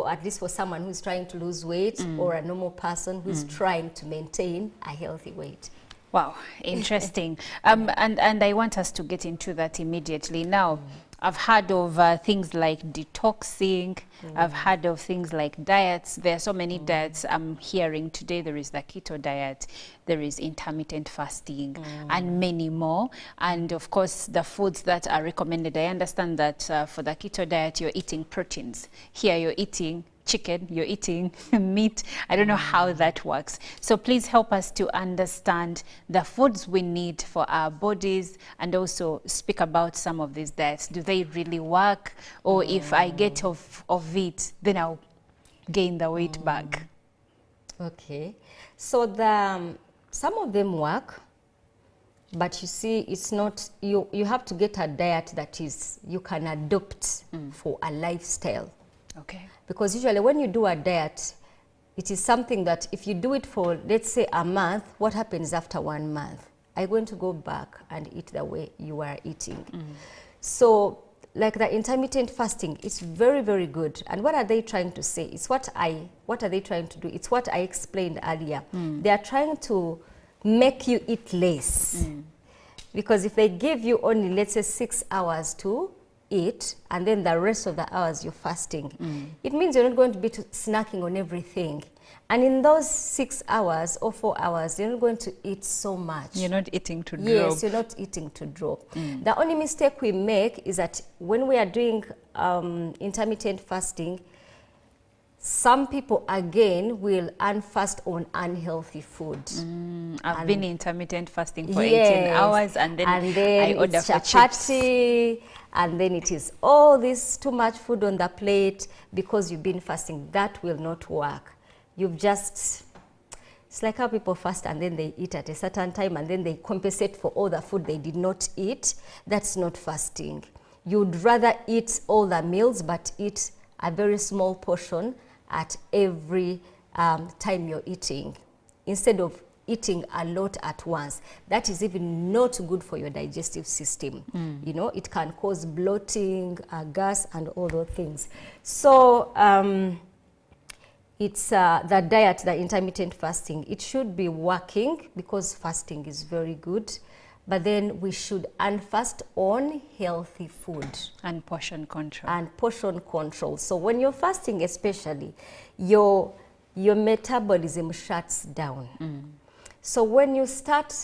at least for someone who's trying to lose weight or a normal person who's trying to maintain a healthy weight. Wow, interesting. And I want us to get into that immediately. Now, I've heard of things like detoxing. I've heard of things like diets. There are so many diets I'm hearing today. There is the keto diet, there is intermittent fasting, and many more. And of course, the foods that are recommended. I understand that for the keto diet, you're eating proteins. Here, you're eating chicken, you're eating meat. I don't know how that works. So please help us to understand the foods we need for our bodies, and also speak about some of these diets. Do they really work? Or if I get off of it, then I'll gain the weight back? Okay. So some of them work, but you see, it's not, you have to get a diet that is, you can adopt for a lifestyle. Okay. Because usually when you do a diet, it is something that if you do it for, let's say, a month, what happens after 1 month? Are you going to go back and eat the way you are eating? So like the intermittent fasting, it's very, very good. And what are they trying to say? It's what are they trying to do? It's what I explained earlier. They are trying to make you eat less. Because if they give you only, let's say, 6 hours to eat, and then the rest of the hours you're fasting, it means you're not going to be snacking on everything. And in those 6 hours or 4 hours, you're not going to eat so much. You're not eating to drop. Yes, you're not eating to drop. The only mistake we make is that when we are doing intermittent fasting, some people again will unfast on unhealthy food. I've been intermittent fasting for 18 hours, and then I order it's for chapati, chips. and then it is all this too much food on the plate because you've been fasting. That will not work. You've just, it's like how people fast and then they eat at a certain time and then they compensate for all the food they did not eat. That's not fasting. You'd rather eat all the meals but eat a very small portion at every time you're eating, instead of eating a lot at once. That is even not good for your digestive system. You know, it can cause bloating, gas, and all those things. So it's the diet, the intermittent fasting. It should be working because fasting is very good. But then we should unfast on healthy food. And portion control. And portion control. So when you're fasting especially, your metabolism shuts down. So when you start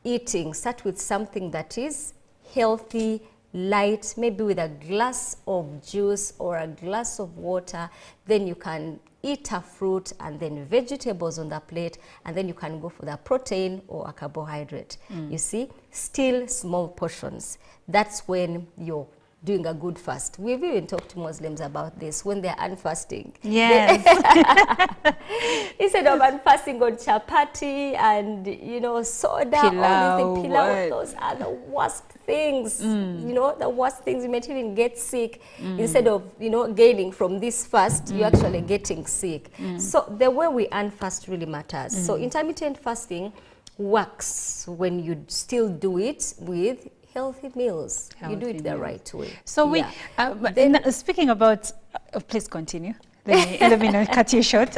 eating, start with something that is healthy, light, maybe with a glass of juice or a glass of water. Then you can eat a fruit and then vegetables on the plate, and then you can go for the protein or a carbohydrate. You see, still small portions. That's when you're doing a good fast. We've even talked to Muslims about this when they're unfasting. Yes. Instead of unfasting on chapati and, you know, soda, all these things, pilau, those are the worst things. You know, the worst things. You might even get sick. Instead of, you know, gaining from this fast, you're actually getting sick. So the way we unfast really matters. So intermittent fasting works when you still do it with healthy meals. You do it the right way. So we, then speaking about, please continue. let me not cut you short.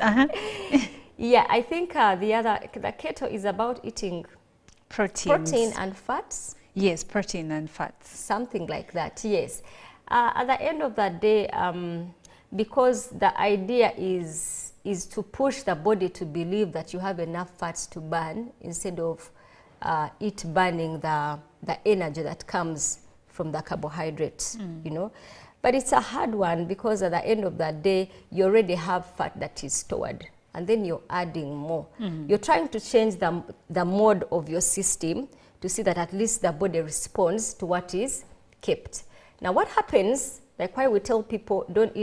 Yeah, I think the keto is about eating protein and fats. Yes, protein and fats. Something like that, yes. At the end of the day, because the idea is to push the body to believe that you have enough fats to burn instead of it burning the energy that comes from the carbohydrates, you know. But it's a hard one because at the end of the day, you already have fat that is stored, and then you're adding more. You're trying to change the mode of your system to see that at least the body responds to what is kept. Now what happens, like why we tell people don't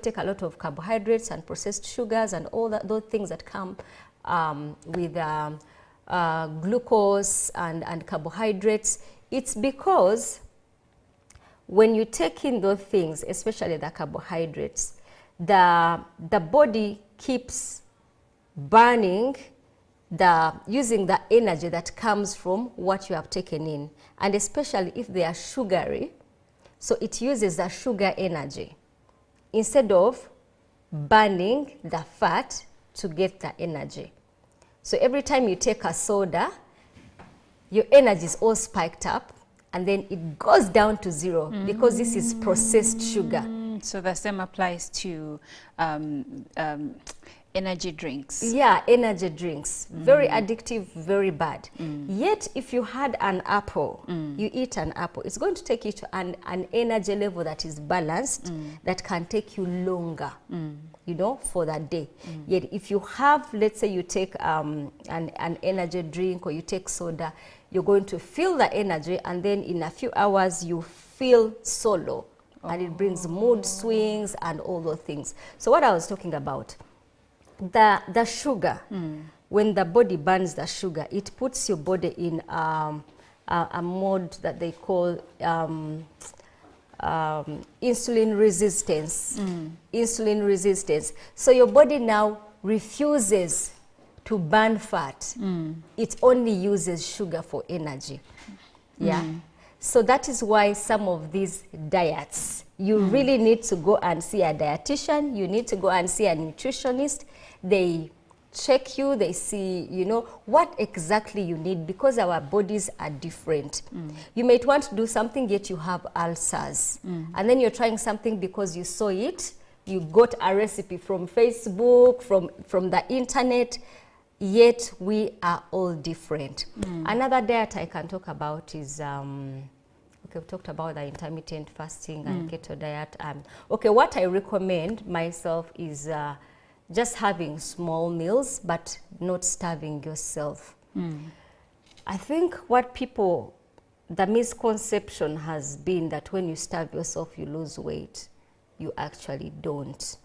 take a lot of carbohydrates and processed sugars and all those things that come with glucose and carbohydrates, it's because when you take in those things, especially the carbohydrates, the body keeps burning using the energy that comes from what you have taken in, and especially if they are sugary, so it uses the sugar energy instead of burning the fat to get the energy. So every time you take a soda, your energy is all spiked up, and then it goes down to zero because this is processed sugar. So the same applies to energy drinks. Yeah, energy drinks. Very addictive, very bad. Yet, if you had an apple, you eat an apple, it's going to take you to an energy level that is balanced, that can take you longer, you know, for that day. Yet, if you have, let's say you take an energy drink or you take soda, you're going to feel the energy, and then in a few hours, you feel so low. And it brings mood swings and all those things. So what I was talking about, the sugar, when the body burns the sugar, it puts your body in a mode that they call insulin resistance. Insulin resistance. So your body now refuses to burn fat. It only uses sugar for energy. Yeah. So that is why some of these diets, you really need to go and see a dietitian, you need to go and see a nutritionist. They check you, they see, you know, what exactly you need, because our bodies are different. You might want to do something, yet you have ulcers. And then you're trying something because you saw it, you got a recipe from Facebook, from the internet, yet we are all different. Another diet I can talk about is, okay, we've talked about the intermittent fasting and keto diet. Okay, what I recommend myself is just having small meals, but not starving yourself. I think the misconception has been that when you starve yourself, you lose weight. You actually don't.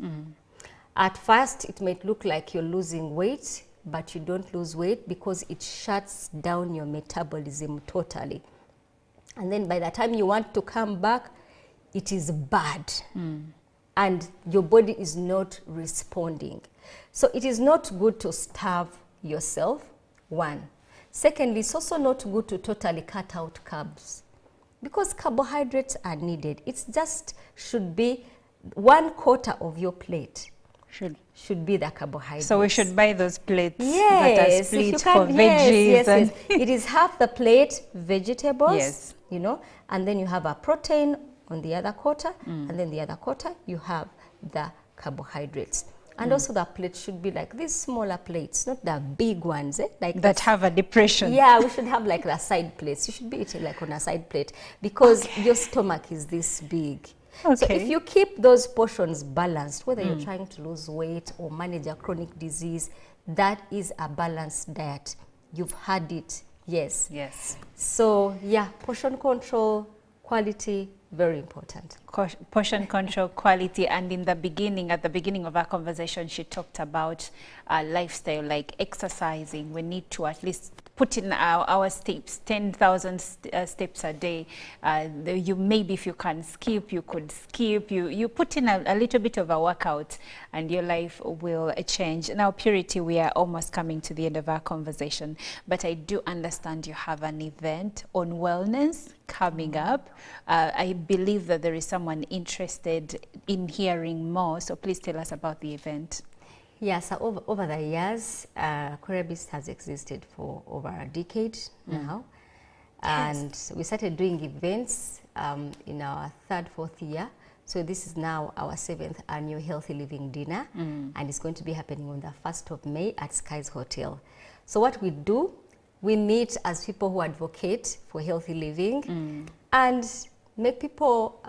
At first, it might look like you're losing weight, but you don't lose weight because it shuts down your metabolism totally. And then by the time you want to come back, it is bad. And your body is not responding. So it is not good to starve yourself, one. Secondly, it's also not good to totally cut out carbs, because carbohydrates are needed. It's just should be 1/4 of your plate. Should be the carbohydrates. So we should buy those plates that are split for veggies. Yes. It is half the plate vegetables, you know, and then you have a protein on the other quarter, and then the other quarter you have the carbohydrates. And also the plate should be like these smaller plates, not the big ones, like that have a depression. Yeah, we should have like the side plates. You should be eating like on a side plate, because your stomach is this big. So if you keep those portions balanced, whether you're trying to lose weight or manage a chronic disease, that is a balanced diet. You've had it, yes. So yeah, portion control, quality, very important. Portion control, quality, and at the beginning of our conversation, she talked about lifestyle, like exercising. We need to at least put in our steps, 10,000 steps a day. You maybe if you can skip, you could skip. You put in a little bit of a workout, and your life will change. Now, Purity, we are almost coming to the end of our conversation, but I do understand you have an event on wellness coming up. I believe that there is someone interested in hearing more, so please tell us about the event. Yeah, so over the years, Querabits has existed for over a decade now. And we started doing events in our third, fourth year. So this is now our 7th annual Healthy Living Dinner, and it's going to be happening on the 1st of May at Skies Hotel. So what we do, we meet as people who advocate for healthy living and make people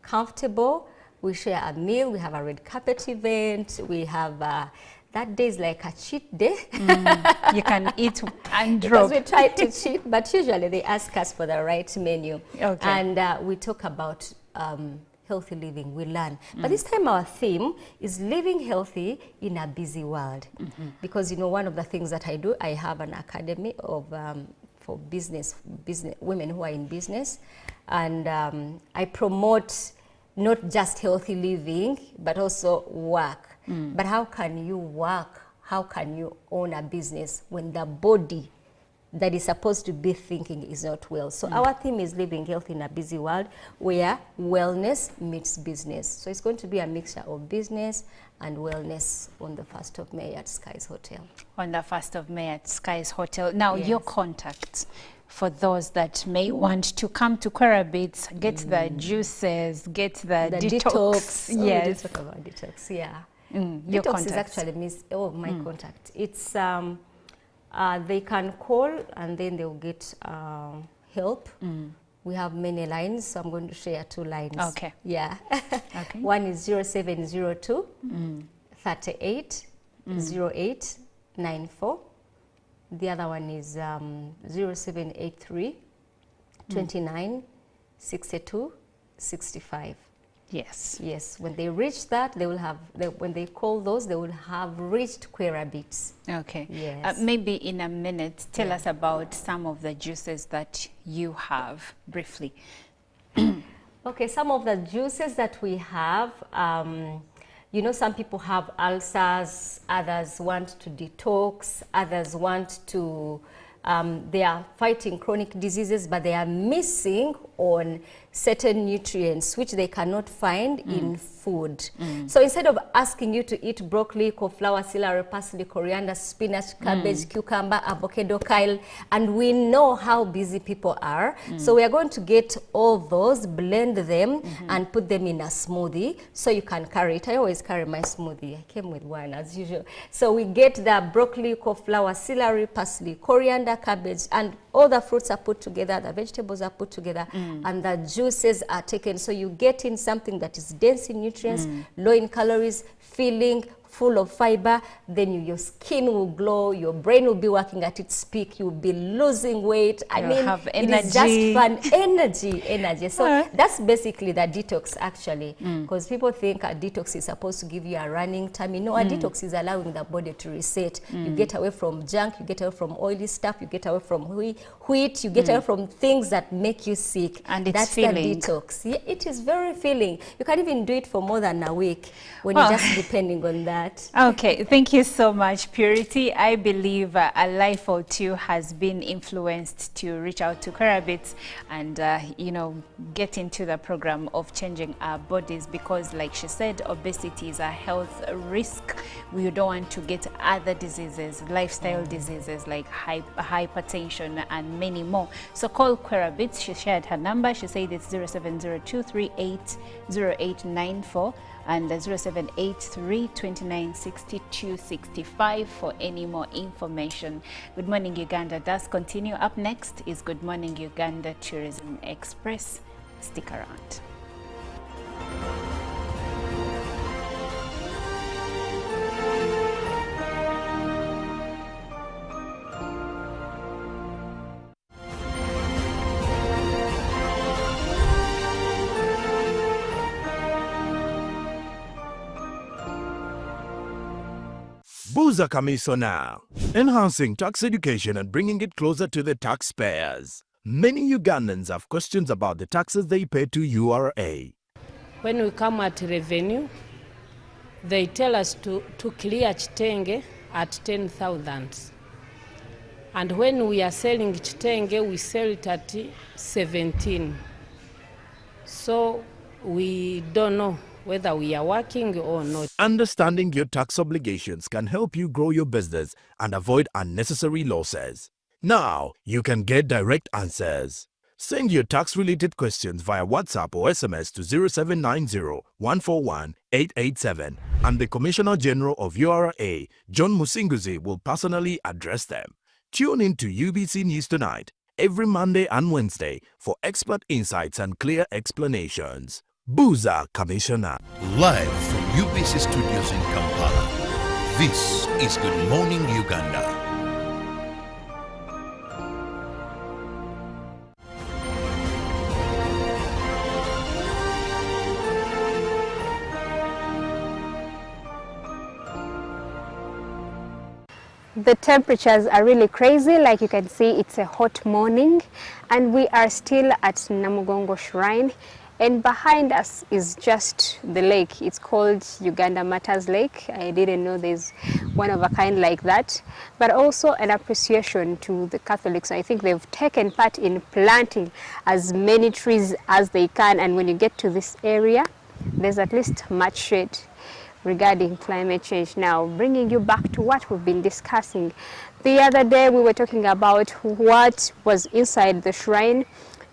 comfortable. We share a meal, we have a red carpet event, we have, that day is like a cheat day. You can eat and drop. Because we try to cheat, but usually they ask us for the right menu. Okay. And we talk about healthy living, we learn. But this time our theme is living healthy in a busy world. Because, you know, one of the things that I do, I have an academy of for business women who are in business. And I promote not just healthy living, but also work. But how can you work? How can you own a business when the body that is supposed to be thinking is not well? So our theme is living healthy in a busy world where wellness meets business. So it's going to be a mixture of business and wellness on the 1st of May at Skies Hotel. On the 1st of May at Skies Hotel. Now, your contacts for those that may want to come to Querabits, get the juices, get the detox. Yes. Talk about detox, yeah. Your detox contacts. is actually my contact. It's they can call and then they'll get help. We have many lines, so I'm going to share 2 lines. Okay. Yeah. Okay. One is 0702 38 08 94. The other one is 0783 29 62 65. Yes. Yes, when they reach that, they will have, when they call those, they will have reached Querabits. Okay. Yes. Maybe in a minute, tell us about some of the juices that you have, briefly. Okay, some of the juices that we have, you know, some people have ulcers, others want to detox, others want to, they are fighting chronic diseases, but they are missing on certain nutrients which they cannot find in food. So instead of asking you to eat broccoli, cauliflower, celery, parsley, coriander, spinach, cabbage, cucumber, avocado, kale, and we know how busy people are, so we are going to get all those, blend them, and put them in a smoothie so you can carry it. I always carry my smoothie. I came with one as usual. So we get the broccoli, cauliflower, celery, parsley, coriander, cabbage, and all the fruits are put together, the vegetables are put together, and the juices are taken. So you get in something that is dense in nutrients, low in calories, filling, full of fiber, then your skin will glow, your brain will be working at its peak, you'll be losing weight. You'll have it is just fun. Energy. So that's basically the detox, actually, because people think a detox is supposed to give you a running tummy. No, a detox is allowing the body to reset. You get away from junk, you get away from oily stuff, you get away from wheat, you get away from things that make you sick. And it's that's filling. The detox. Yeah, it is very filling. You can even do it for more than a week when you're just depending on that. Okay, thank you so much, Purity. I believe a life or two has been influenced to reach out to Querabits and, you know, get into the program of changing our bodies, because, like she said, obesity is a health risk. We don't want to get other diseases, lifestyle diseases like hypertension and many more. So call Querabits. She shared her number. She said it's 0702 38 0894. and 0783 29 62 65 for any more information. Good Morning Uganda does continue. Up next is Good Morning Uganda Tourism Express. Stick around. Buza Commissioner, enhancing tax education and bringing it closer to the taxpayers. Many Ugandans have questions about the taxes they pay to URA. When we come at revenue, they tell us to clear chitenge at 10,000. And when we are selling chitenge, we sell it at 17. So we don't know whether we are working or not. Understanding your tax obligations can help you grow your business and avoid unnecessary losses. Now, you can get direct answers. Send your tax-related questions via WhatsApp or SMS to 0790-141-887 and the Commissioner General of URA, John Musinguzi, will personally address them. Tune in to UBC News Tonight every Monday and Wednesday for expert insights and clear explanations. Buza Commissioner. Live from UBC Studios in Kampala, this is Good Morning Uganda. The temperatures are really crazy. Like you can see, it's a hot morning and we are still at Namugongo Shrine, and behind us is just the lake. It's called Uganda Martyrs Lake. I didn't know there's one of a kind like that, but also an appreciation to the Catholics. I think they've taken part in planting as many trees as they can, and when you get to this area, there's at least much shade regarding climate change. Now, bringing you back to what we've been discussing. The other day we were talking about what was inside the shrine.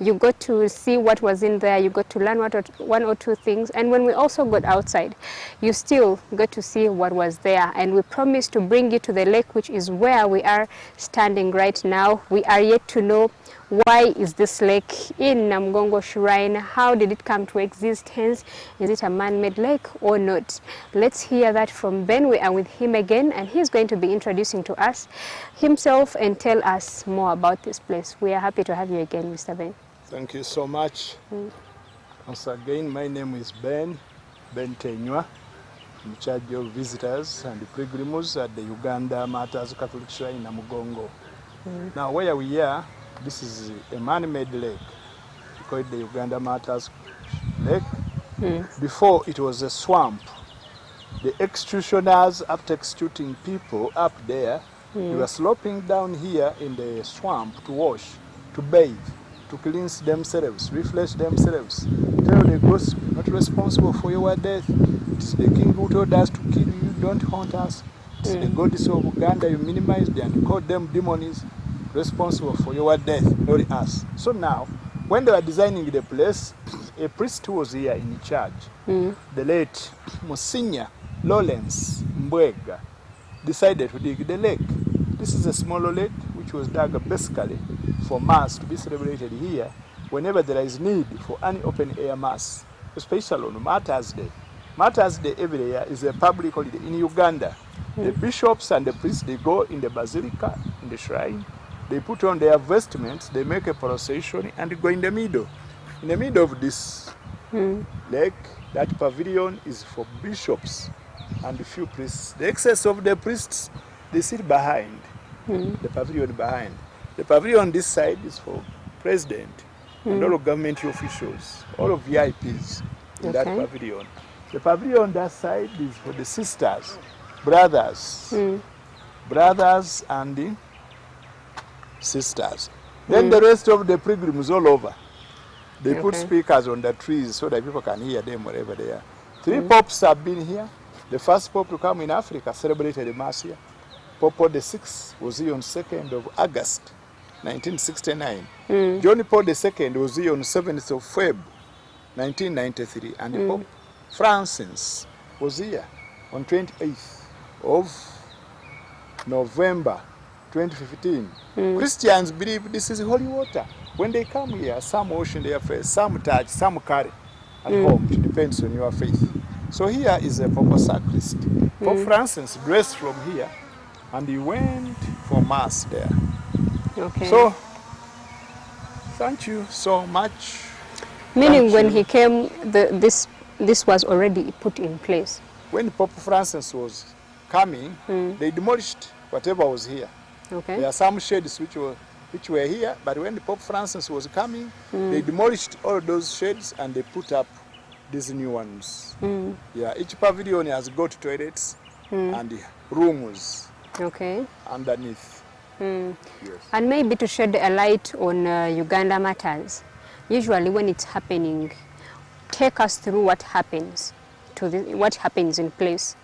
You got to see what was in there, you got to learn one or two things, and when we also got outside, you still got to see what was there. And we promised to bring you to the lake, which is where we are standing right now. We are yet to know why is this lake in Namugongo Shrine, how did it come to existence, is it a man-made lake or not? Let's hear that from Ben. We are with him again, and he's going to be introducing to us himself and tell us more about this place. We are happy to have you again, Mr. Ben. Thank you so much. Once again, my name is Ben Tenywa, in charge of visitors and pilgrims at the Uganda Martyrs Catholic Shrine in Namugongo. Now, where we are, this is a man-made lake. We call it the Uganda Martyrs Lake. Before, it was a swamp. The executioners, after executing people up there, they were sloping down here in the swamp to wash, to bathe, to cleanse themselves, refresh themselves. Tell the ghosts, not responsible for your death. It is the king who told us to kill you, don't haunt us. It is the goddess of Uganda, you minimized and called them demons, responsible for your death, not us. So now, when they were designing the place, a priest who was here in charge, the late Monsignor Lawrence Mbwega, decided to dig the lake. This is a smaller lake which was dug basically for mass to be celebrated here whenever there is need for any open air mass, especially on Martyrs Day. Martyrs Day every year is a public holiday in Uganda. The bishops and the priests, they go in the basilica, in the shrine, they put on their vestments, they make a procession and go in the middle. In the middle of this lake, that pavilion is for bishops and a few priests. The excess of the priests, they sit behind, the pavilion behind. The pavilion this side is for president and all of government officials, all of VIPs in that pavilion. The pavilion that side is for the sisters, brothers and the sisters. Then the rest of the pilgrims all over. They put speakers on the trees so that people can hear them wherever they are. 3 popes have been here. The first pope to come in Africa celebrated the Mass here. Pope Paul VI was here on 2nd of August, 1969. John Paul II was here on 7th of Feb, 1993. And Pope Francis was here on 28th of November, 2015. Christians believe this is holy water. When they come here, some wash in their face, some touch, some carry at home. It depends on your faith. So here is a Pope sacristy. Pope Francis dressed from here and he went for Mass there. So, thank you so much. Meaning when he came, this was already put in place. When Pope Francis was coming, they demolished whatever was here. Okay. There are some sheds which were here, but when the Pope Francis was coming, they demolished all those sheds and they put up these new ones. Yeah, each pavilion has got toilets and rooms Okay. underneath. Yes. And maybe to shed a light on Uganda matters, usually when it's happening, take us through what happens what happens in place.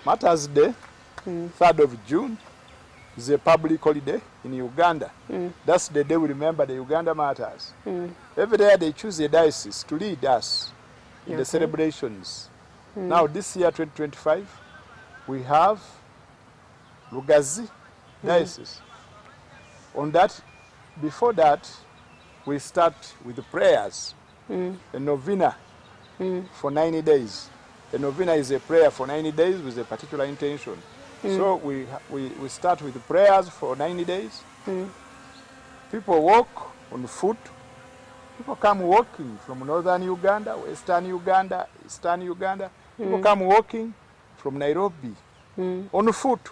Matters Day, 3rd of June, is a public holiday in Uganda. That's the day we remember the Uganda Matters. Every day they choose a diocese to lead us in the celebrations. Now this year, 2025, we have Lugazi diocese. On that, before that, we start with the prayers, a novena for 90 days. The novena is a prayer for 90 days with a particular intention. So we start with the prayers for 90 days. People walk on foot. People come walking from northern Uganda, western Uganda, eastern Uganda. People come walking from Nairobi on foot.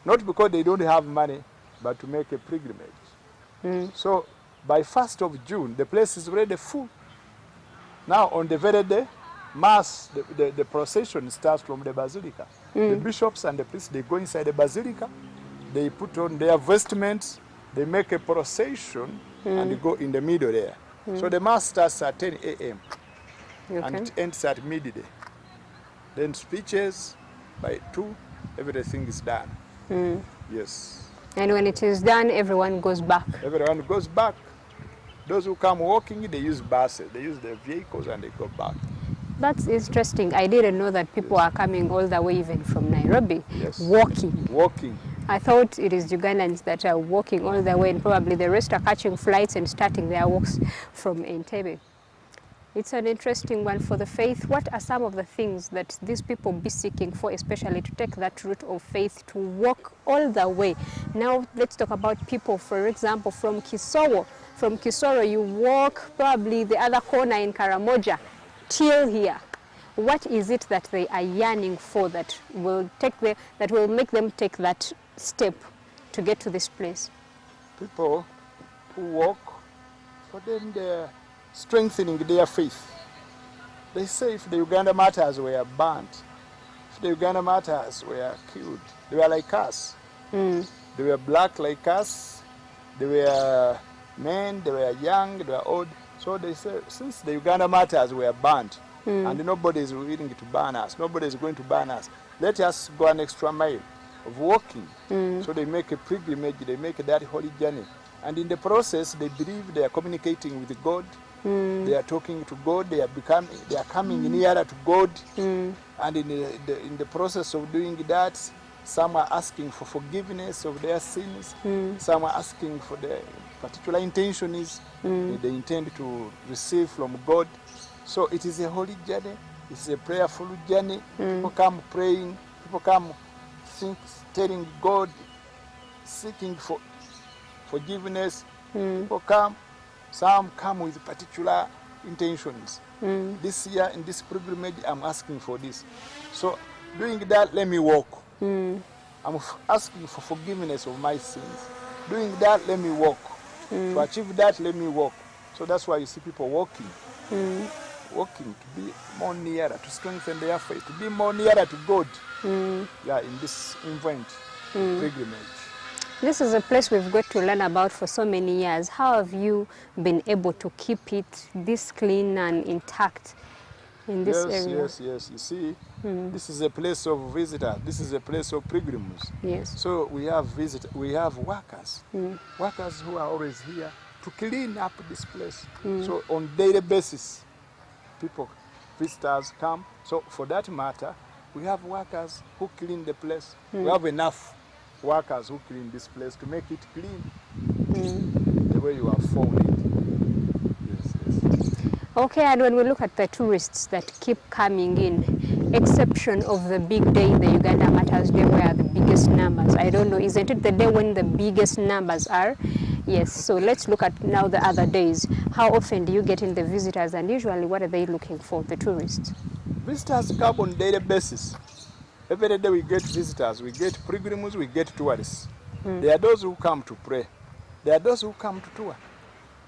Not because they don't have money, but to make a pilgrimage. So by 1st of June, the place is already full. Now on the very day, Mass, the procession starts from the basilica. The bishops and the priests, they go inside the basilica, they put on their vestments, they make a procession and they go in the middle there. So the Mass starts at 10 a.m. and it ends at midday. Then speeches, by 2, everything is done. Yes. And when it is done, everyone goes back. Everyone goes back. Those who come walking, they use buses, they use their vehicles and they go back. That's interesting. I didn't know that people are coming all the way even from Nairobi, walking. Walking. I thought it is Ugandans that are walking all the way and probably the rest are catching flights and starting their walks from Entebbe. It's an interesting one for the faith. What are some of the things that these people be seeking for, especially to take that route of faith, to walk all the way? Now let's talk about people, for example, from Kisoro. From Kisoro, you walk probably the other corner in Karamoja till here. What is it that they are yearning for that will make them take that step to get to this place? People who walk, for them they're strengthening their faith. They say if the Uganda Martyrs were burnt, if the Uganda Martyrs were killed, they were like us. They were black like us, they were men, they were young, they were old. So they say, since the Uganda Martyrs were burnt, and nobody is willing to burn us, nobody is going to burn us, let us go an extra mile of walking. So they make a pilgrimage, they make that holy journey. And in the process, they believe they are communicating with God, they are talking to God, they are coming nearer to God. And in the process of doing that, some are asking for forgiveness of their sins, some are asking for their particular intention is they intend to receive from God. So it is a holy journey, it's a prayerful journey. People come praying, people come telling God, seeking for forgiveness. People come, some come with particular intentions. This year in this pilgrimage, I'm asking for this. So doing that, let me walk. I'm asking for forgiveness of my sins. Doing that, let me walk. To achieve that, let me walk. So that's why you see people walking. Walking to be more nearer, to strengthen their faith, to be more nearer to God. Yeah, in this event, pilgrimage. This is a place we've got to learn about for so many years. How have you been able to keep it this clean and intact in this area? Yes. You see, this is a place of visitors. This is a place of pilgrims. Yes. So we have we have workers, workers who are always here to clean up this place. So on daily basis, visitors come. So for that matter, we have workers who clean the place. We have enough workers who clean this place to make it clean the way you have found it. Yes. Okay, and when we look at the tourists that keep coming in, exception of the big day, the Uganda Matters Day, where are the biggest numbers? I don't know, isn't it the day when the biggest numbers are? Yes, so let's look at now the other days. How often do you get in the visitors, and usually what are they looking for, the tourists? Visitors come on daily basis. Every day we get visitors, we get pilgrims, we get tourists. There are those who come to pray. There are those who come to tour.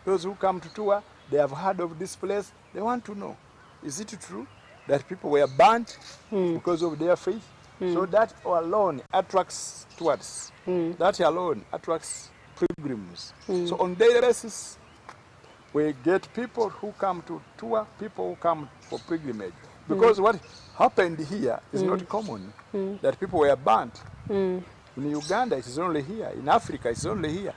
Those who come to tour, they have heard of this place. They want to know, is it true that people were burnt because of their faith? So that alone attracts tourists. That alone attracts pilgrims. So on daily basis, we get people who come to tour, people who come for pilgrimage. Because what happened here is not common, that people were burnt. In Uganda, it is only here. In Africa, it's only here.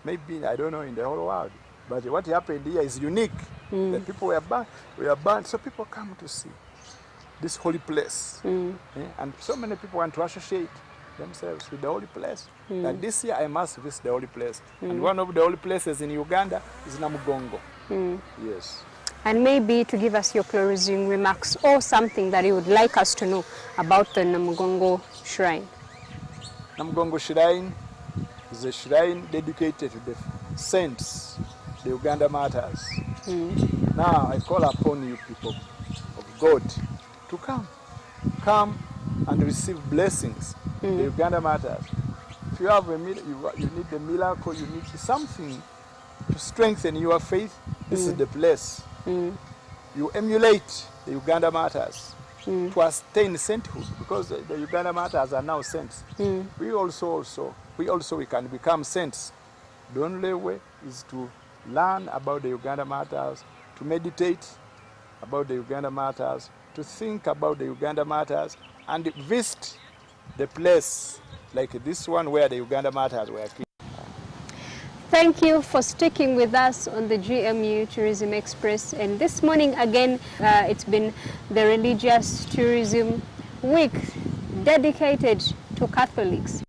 Maybe, I don't know, in the whole world. But what happened here is unique, that people were burnt. So people come to see this holy place. And so many people want to associate themselves with the holy place. And this year I must visit the holy place. And one of the holy places in Uganda is Namugongo. Yes. And maybe to give us your closing remarks or something that you would like us to know about the Namugongo Shrine. Namugongo Shrine is a shrine dedicated to the saints, the Uganda martyrs. Now I call upon you people of God to come and receive blessings, the Uganda martyrs. If you have you need a miracle, you need something to strengthen your faith, this is the place. You emulate the Uganda martyrs to attain sainthood, because the Uganda martyrs are now saints. We also can become saints. The only way is to learn about the Uganda martyrs, to meditate about the Uganda martyrs, to think about the Uganda martyrs, and visit the place like this one where the Uganda martyrs were killed. Thank you for sticking with us on the GMU Tourism Express. And this morning again, it's been the Religious Tourism Week dedicated to Catholics.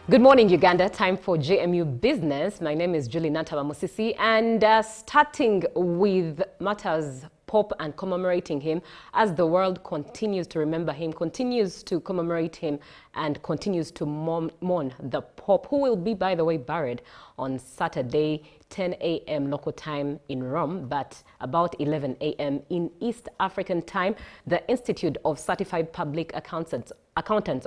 Good morning, Uganda. Time for JMU Business. My name is Julie Nataba Musisi, and starting with matters Pope and commemorating him as the world continues to remember him, continues to commemorate him, and continues to mourn the Pope, who will be, by the way, buried on Saturday, 10 a.m. local time in Rome, but about 11 a.m. in East African time. The Institute of Certified Public Accountants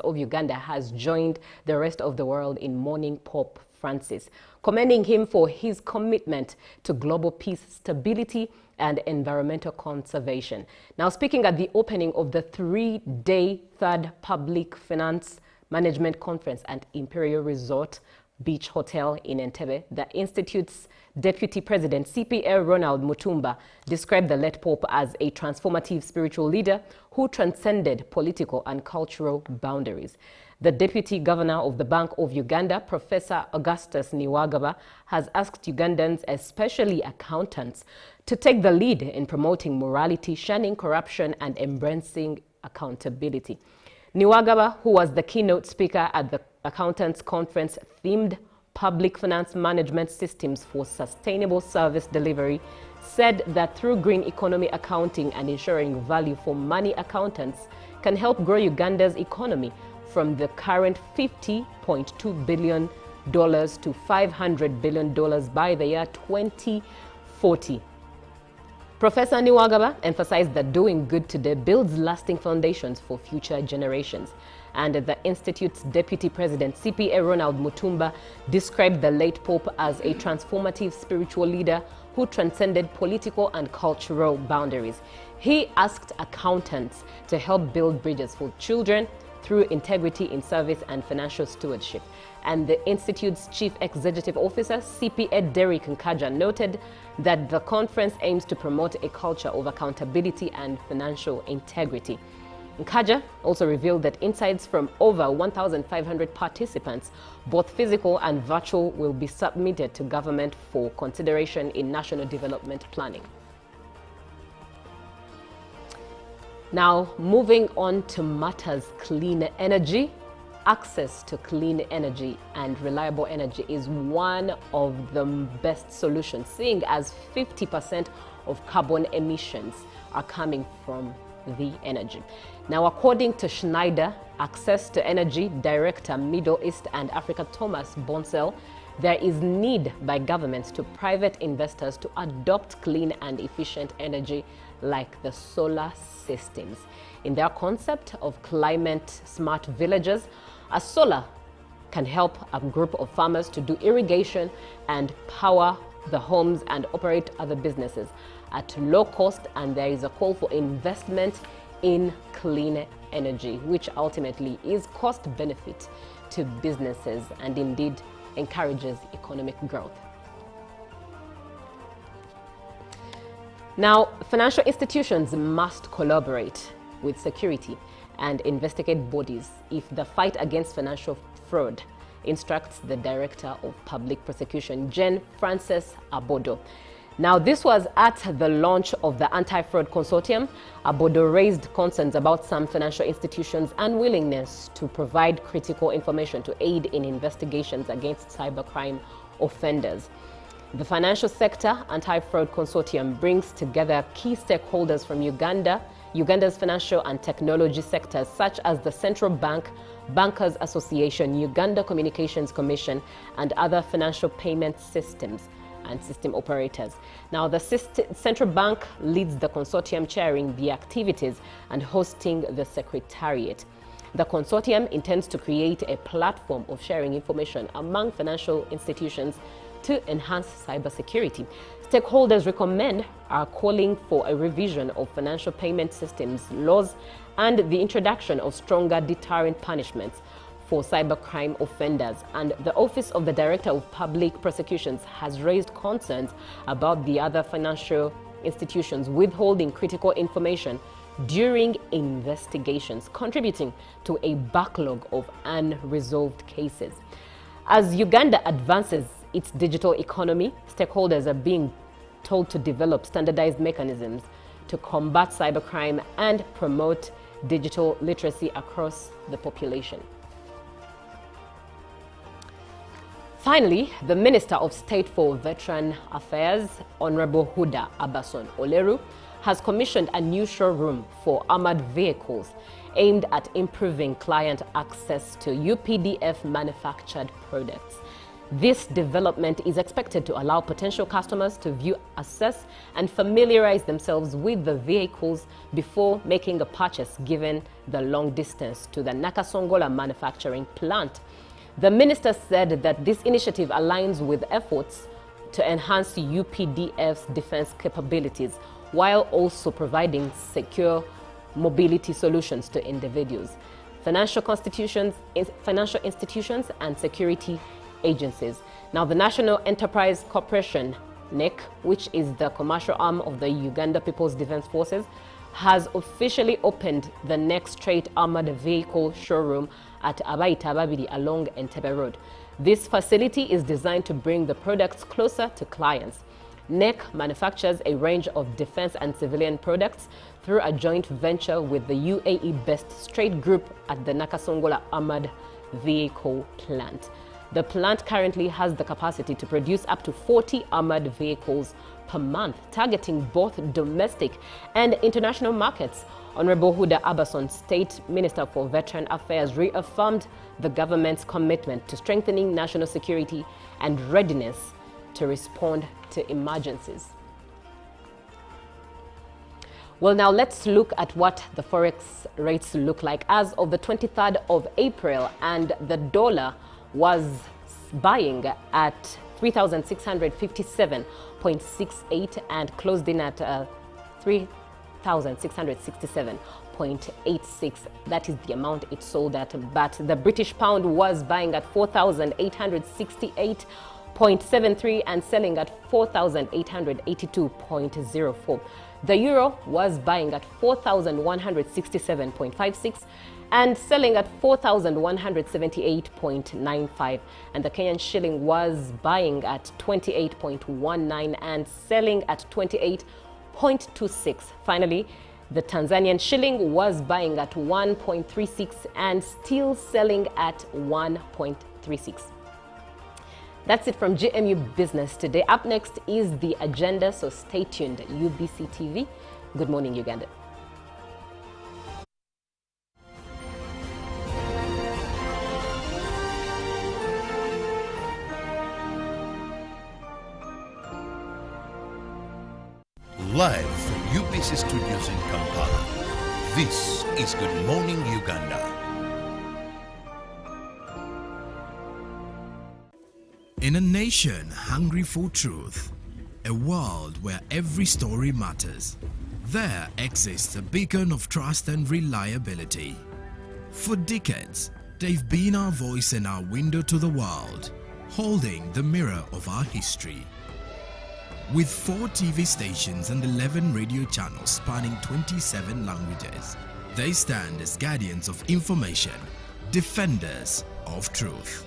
of Uganda has joined the rest of the world in mourning Pope Francis, commending him for his commitment to global peace, stability, and environmental conservation. Now, speaking at the opening of the three-day Third Public Finance Management Conference at Imperial Resort Beach Hotel in Entebbe, the Institute's Deputy President, CPA Ronald Mutumba, described the late Pope as a transformative spiritual leader who transcended political and cultural boundaries. The Deputy Governor of the Bank of Uganda, Professor Augustus Niwagaba, has asked Ugandans, especially accountants, to take the lead in promoting morality, shunning corruption, and embracing accountability. Niwagaba, who was the keynote speaker at the Accountants Conference themed Public Finance Management Systems for Sustainable Service Delivery, said that through green economy accounting and ensuring value for money, accountants can help grow Uganda's economy from the current $50.2 billion to $500 billion by the year 2040. Professor Niwagaba emphasized that doing good today builds lasting foundations for future generations. And the Institute's Deputy President, CPA Ronald Mutumba, described the late Pope as a transformative spiritual leader who transcended political and cultural boundaries. He asked accountants to help build bridges for children through integrity in service and financial stewardship. And the Institute's Chief Executive Officer, CPA Derek Nkaja, noted that the conference aims to promote a culture of accountability and financial integrity. Nkaja also revealed that insights from over 1,500 participants, both physical and virtual, will be submitted to government for consideration in national development planning. Now, moving on to matters clean energy. Access to clean energy and reliable energy is one of the best solutions, seeing as 50% of carbon emissions are coming from the energy. Now, according to Schneider Access to Energy Director, Middle East and Africa, Thomas Bonsell, there is need by governments to private investors to adopt clean and efficient energy like the solar systems. In their concept of climate smart villages, a solar can help a group of farmers to do irrigation and power the homes and operate other businesses at low cost, and there is a call for investment in clean energy, which ultimately is cost benefit to businesses and indeed encourages economic growth. Now, financial institutions must collaborate with security and investigate bodies if the fight against financial fraud, instructs the Director of Public Prosecution, Jen Frances Abodo. Now, this was at the launch of the Anti-Fraud Consortium. Abodo raised concerns about some financial institutions' unwillingness to provide critical information to aid in investigations against cybercrime offenders. The financial sector Anti-Fraud Consortium brings together key stakeholders from Uganda's financial and technology sectors, such as the Central Bank, Bankers Association, Uganda Communications Commission, and other financial payment systems and system operators. Now, the Central Bank leads the consortium, chairing the activities and hosting the secretariat. The consortium intends to create a platform of sharing information among financial institutions to enhance cybersecurity. Stakeholders are calling for a revision of financial payment systems laws and the introduction of stronger deterrent punishments for cybercrime offenders. And the Office of the Director of Public Prosecutions has raised concerns about the other financial institutions withholding critical information during investigations, contributing to a backlog of unresolved cases. As Uganda advances its digital economy, stakeholders are being told to develop standardized mechanisms to combat cybercrime and promote digital literacy across the population. Finally, the Minister of State for Veteran Affairs, Honorable Huda Abason Oleru, has commissioned a new showroom for armored vehicles aimed at improving client access to UPDF manufactured products. This development is expected to allow potential customers to view, assess, and familiarize themselves with the vehicles before making a purchase, given the long distance to the Nakasongola manufacturing plant. The minister said that this initiative aligns with efforts to enhance UPDF's defense capabilities, while also providing secure mobility solutions to individuals, financial institutions, and security agencies. Now, the National Enterprise Corporation, NEC, which is the commercial arm of the Uganda People's Defense Forces, has officially opened the NEC Straight Armored Vehicle Showroom at Abaita Babiri along Entebbe Road. This facility is designed to bring the products closer to clients. NEC manufactures a range of defense and civilian products through a joint venture with the UAE-based Straight Group at the Nakasongola Armored Vehicle Plant. The plant currently has the capacity to produce up to 40 armored vehicles per month, targeting both domestic and international markets. Honorable Huda Abason, State Minister for Veteran Affairs, reaffirmed the government's commitment to strengthening national security and readiness to respond to emergencies. Well, now let's look at what the forex rates look like as of the 23rd of April, and the dollar was buying at 3,657.68 and closed in at 3,667.86. That is the amount it sold at. But the British pound was buying at 4,868.73 and selling at 4,882.04. The euro was buying at 4,167.56 and selling at 4,178.95. And the Kenyan shilling was buying at 28.19 and selling at 28.26. Finally, the Tanzanian shilling was buying at 1.36 and still selling at 1.36. That's it from GMU Business today. Up next is the agenda, so stay tuned. UBC TV. Good morning, Uganda. Live from UBC Studios in Kampala, this is Good Morning Uganda. In a nation hungry for truth, a world where every story matters, there exists a beacon of trust and reliability. For decades, they've been our voice and our window to the world, holding the mirror of our history. With 4 TV stations and 11 radio channels spanning 27 languages, they stand as guardians of information, defenders of truth.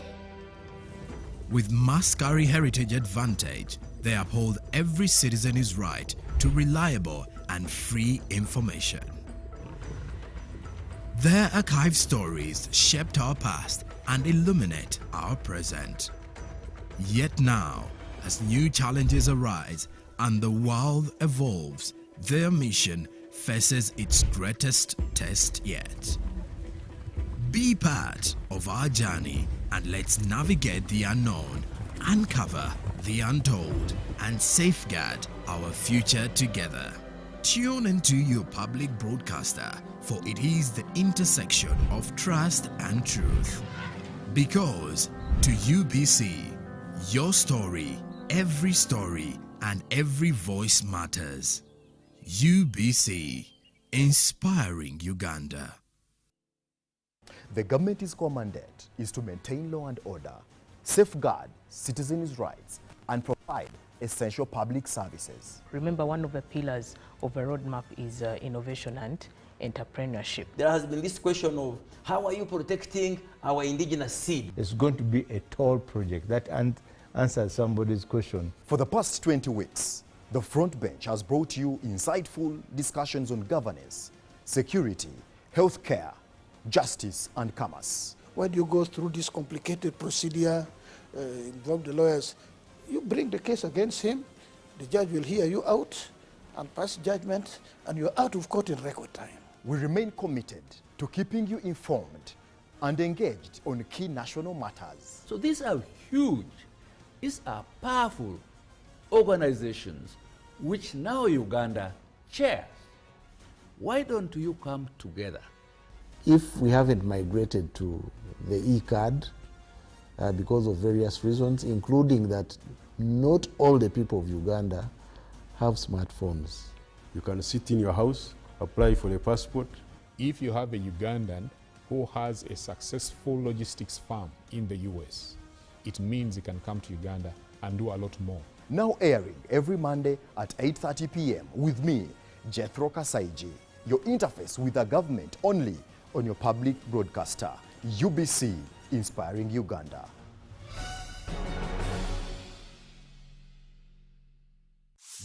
With Mascari Heritage Advantage, they uphold every citizen's right to reliable and free information. Their archived stories shaped our past and illuminate our present. Yet now, as new challenges arise and the world evolves, their mission faces its greatest test yet. Be part of our journey and let's navigate the unknown, uncover the untold, and safeguard our future together. Tune into your public broadcaster, for it is the intersection of trust and truth. Because to UBC, your story, every story, and every voice matters. UBC, inspiring Uganda. The government's core mandate is to maintain law and order, safeguard citizens' rights, and provide essential public services. Remember, one of the pillars of a roadmap is innovation and entrepreneurship. There has been this question of how are you protecting our indigenous seed? It's going to be a tall project. That answers somebody's question. For the past 20 weeks, the front bench has brought you insightful discussions on governance, security, healthcare, justice, and commerce. When you go through this complicated procedure, involve the lawyers, you bring the case against him, the judge will hear you out and pass judgment, and you're out of court in record time. We remain committed to keeping you informed and engaged on key national matters. So these are huge, these are powerful organizations which now Uganda chairs. Why don't you come together? If we haven't migrated to the e-card because of various reasons, including that not all the people of Uganda have smartphones. You can sit in your house, apply for a passport. If you have a Ugandan who has a successful logistics firm in the US, it means he can come to Uganda and do a lot more. Now airing every Monday at 8:30 p.m. with me, Jethro Kasaiji, your interface with the government only on your public broadcaster, UBC, inspiring Uganda.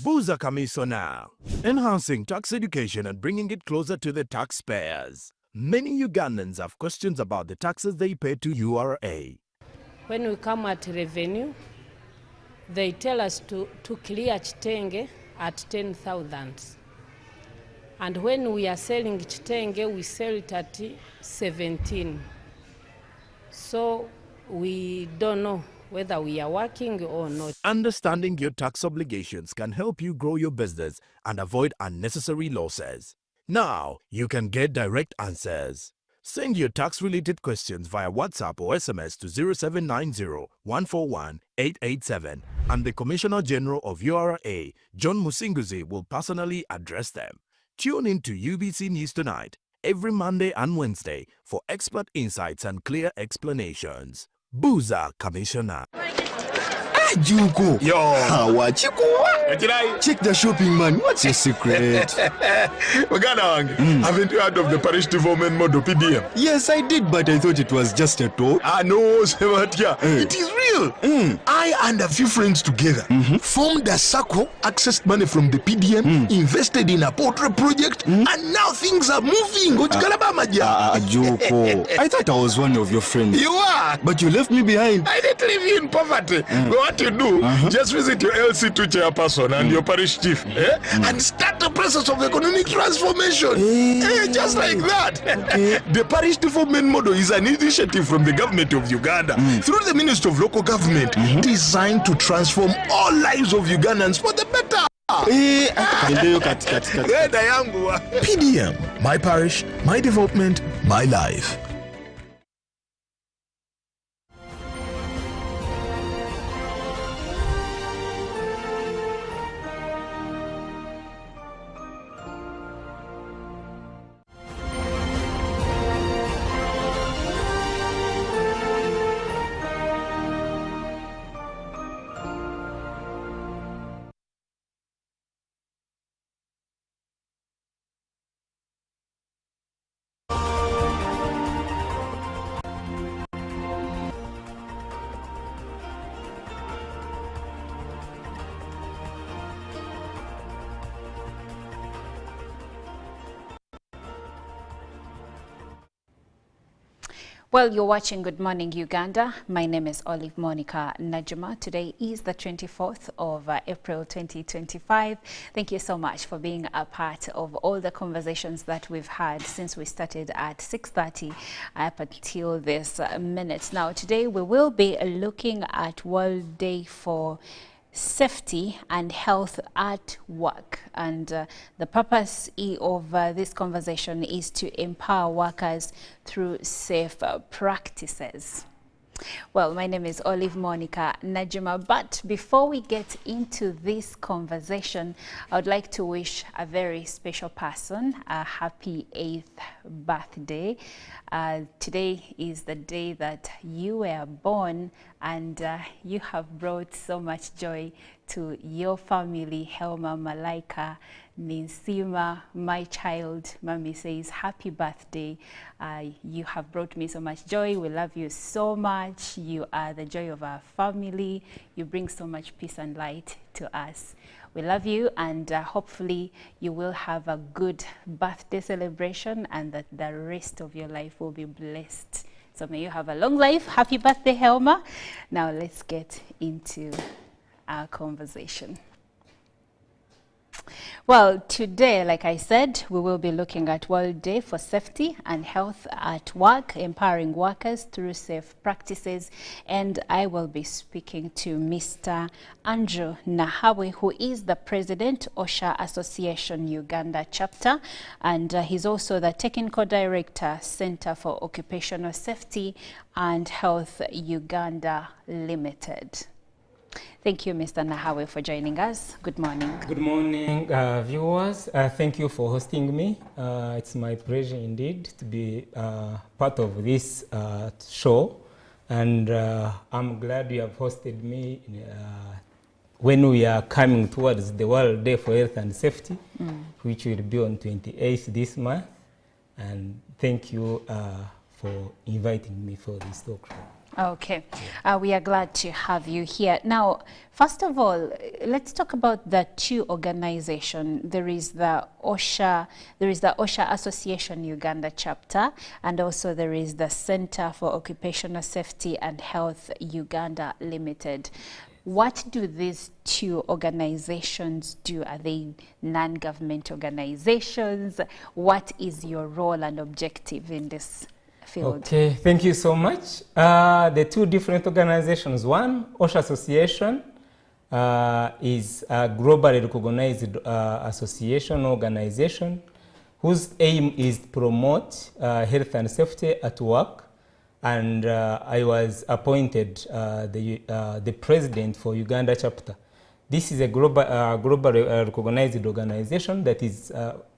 Buza Kamiso now, enhancing tax education and bringing it closer to the taxpayers. Many Ugandans have questions about the taxes they pay to URA. When we come at revenue, they tell us to clear chitenge at 10,000. And when we are selling chitenge, we sell it at 17. So we don't know whether we are working or not. Understanding your tax obligations can help you grow your business and avoid unnecessary losses. Now, you can get direct answers. Send your tax-related questions via WhatsApp or SMS to 0790-141-887, and the Commissioner General of URA, John Musinguzi, will personally address them. Tune in to UBC News Tonight every Monday and Wednesday for expert insights and clear explanations. Booza Commissioner. Juko. Yo. Wachikuwa. Check the shopping, man. What's your secret? Haven't you heard of the parish development model PDM? Yes, I did, but I thought it was just a talk. No, Sematia. It is real. I and a few friends together formed a circle, accessed money from the PDM, invested in a poultry project, and now things are moving. Juko. I thought I was one of your friends. You are. But you left me behind. I didn't leave you in poverty. What you do, just visit your LC2 chairperson and your parish chief and start the process of economic transformation. Just like that. The parish development model is an initiative from the government of Uganda through the Ministry of Local Government designed to transform all lives of Ugandans for the better. PDM, my parish, my development, my life. Well, you're watching Good Morning Uganda. My name is Olive Monica Najuma. Today is the 24th of April 2025. Thank you so much for being a part of all the conversations that we've had since we started at 6:30 up until this minute. Now, today we will be looking at World Day for Safety and Health at Work, and the purpose of this conversation is to empower workers through safe practices. Well, my name is Olive Monica Najuma, but before we get into this conversation, I would like to wish a very special person a happy 8th birthday. Today is the day that you were born, and you have brought so much joy to your family. Helma Malaika Ninsima, my child, Mommy says, happy birthday. You have brought me so much joy. We love you so much. You are the joy of our family. You bring so much peace and light to us. We love you, and hopefully you will have a good birthday celebration and that the rest of your life will be blessed. So may you have a long life. Happy birthday, Helma. Now let's get into our conversation. Well, today, like I said, we will be looking at World Day for Safety and Health at Work, empowering workers through safe practices. And I will be speaking to Mr. Andrew Nahawe, who is the President, OSHA Association Uganda chapter, and he's also the Technical Director, Center for Occupational Safety and Health Uganda Limited. Thank you, Mr. Nahawe, for joining us. Good morning. Good morning, viewers. Thank you for hosting me. It's my pleasure indeed to be part of this show. And I'm glad you have hosted me when we are coming towards the World Day for Health and Safety, which will be on 28th this month. And thank you for inviting me for this talk. Okay, we are glad to have you here. Now, first of all, let's talk about the two organizations. There is the OSHA Association Uganda chapter, and also there is the Center for Occupational Safety and Health Uganda Limited. What do these two organizations do? Are they non-government organizations? What is your role and objective in this field? Okay, thank you so much. The two different organizations. One, OSHA Association, is a globally recognized association organization whose aim is to promote health and safety at work. And I was appointed the president for Uganda chapter. This is a globally recognized organization that is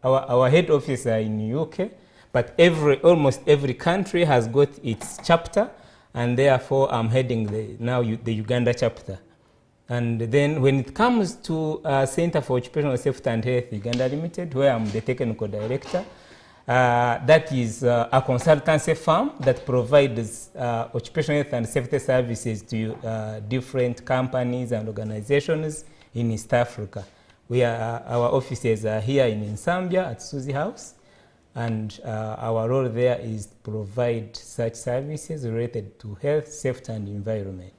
our head office in UK, but almost every country has got its chapter, and therefore I'm heading the Uganda chapter. And then when it comes to Center for Occupational Safety and Health Uganda Limited, where I'm the technical director, that is a consultancy firm that provides occupational health and safety services to different companies and organizations in East Africa. Our offices are here in Zambia at Suzy House, and our role there is to provide such services related to health, safety, and environment.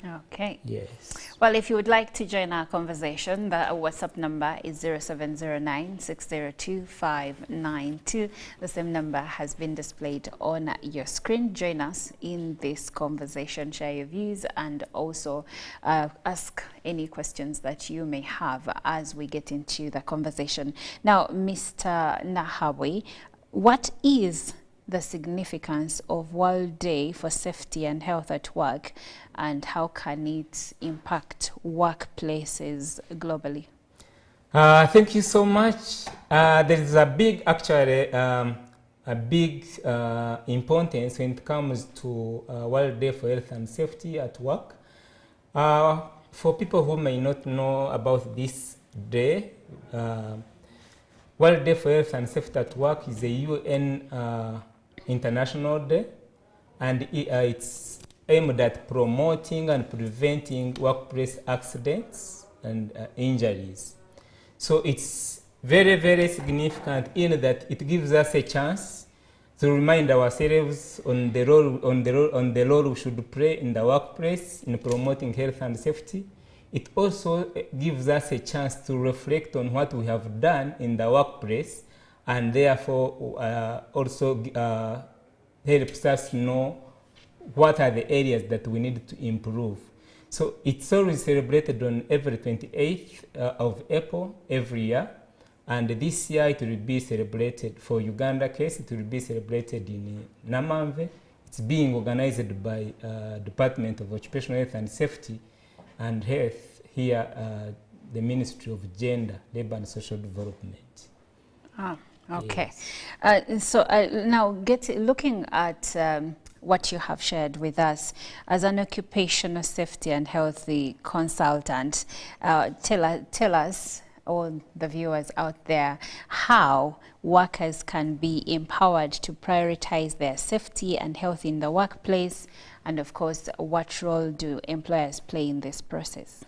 Okay. Yes. Well, if you would like to join our conversation, the WhatsApp number is 0709-602-592. The same number has been displayed on your screen. Join us in this conversation, share your views, and also ask any questions that you may have as we get into the conversation. Now, Mr. Nahawe, what is the significance of World Day for Safety and Health at Work, and how can it impact workplaces globally? Thank you so much. There is a big, importance when it comes to World Day for Health and Safety at Work. For people who may not know about this day, World Day for Health and Safety at Work is a UN International Day, and it's aimed at promoting and preventing workplace accidents and injuries. So it's very, very significant in that it gives us a chance to remind ourselves on the role we should play in the workplace in promoting health and safety. It also gives us a chance to reflect on what we have done in the workplace, and therefore also helps us know what are the areas that we need to improve. So it's always celebrated on every 28th of April every year, and this year it will be celebrated, for Uganda case, it will be celebrated in Namamve. It's being organized by Department of Occupational Health and Safety and Health here, the Ministry of Gender, Labour and Social Development. Ah, okay. Yes. So now looking at what you have shared with us as an occupational safety and healthy consultant, tell us, all the viewers out there, how workers can be empowered to prioritize their safety and health in the workplace, and of course, what role do employers play in this process?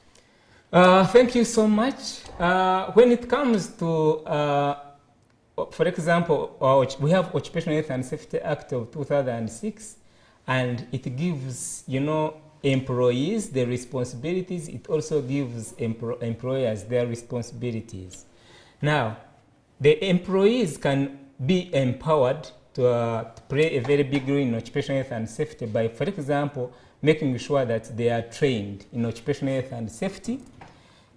Thank you so much. When it comes to, for example, we have Occupational Health and Safety Act of 2006, and it gives, employees their responsibilities. It also gives employers their responsibilities. Now, the employees can be empowered to play a very big role in occupational health and safety by, for example, making sure that they are trained in occupational health and safety.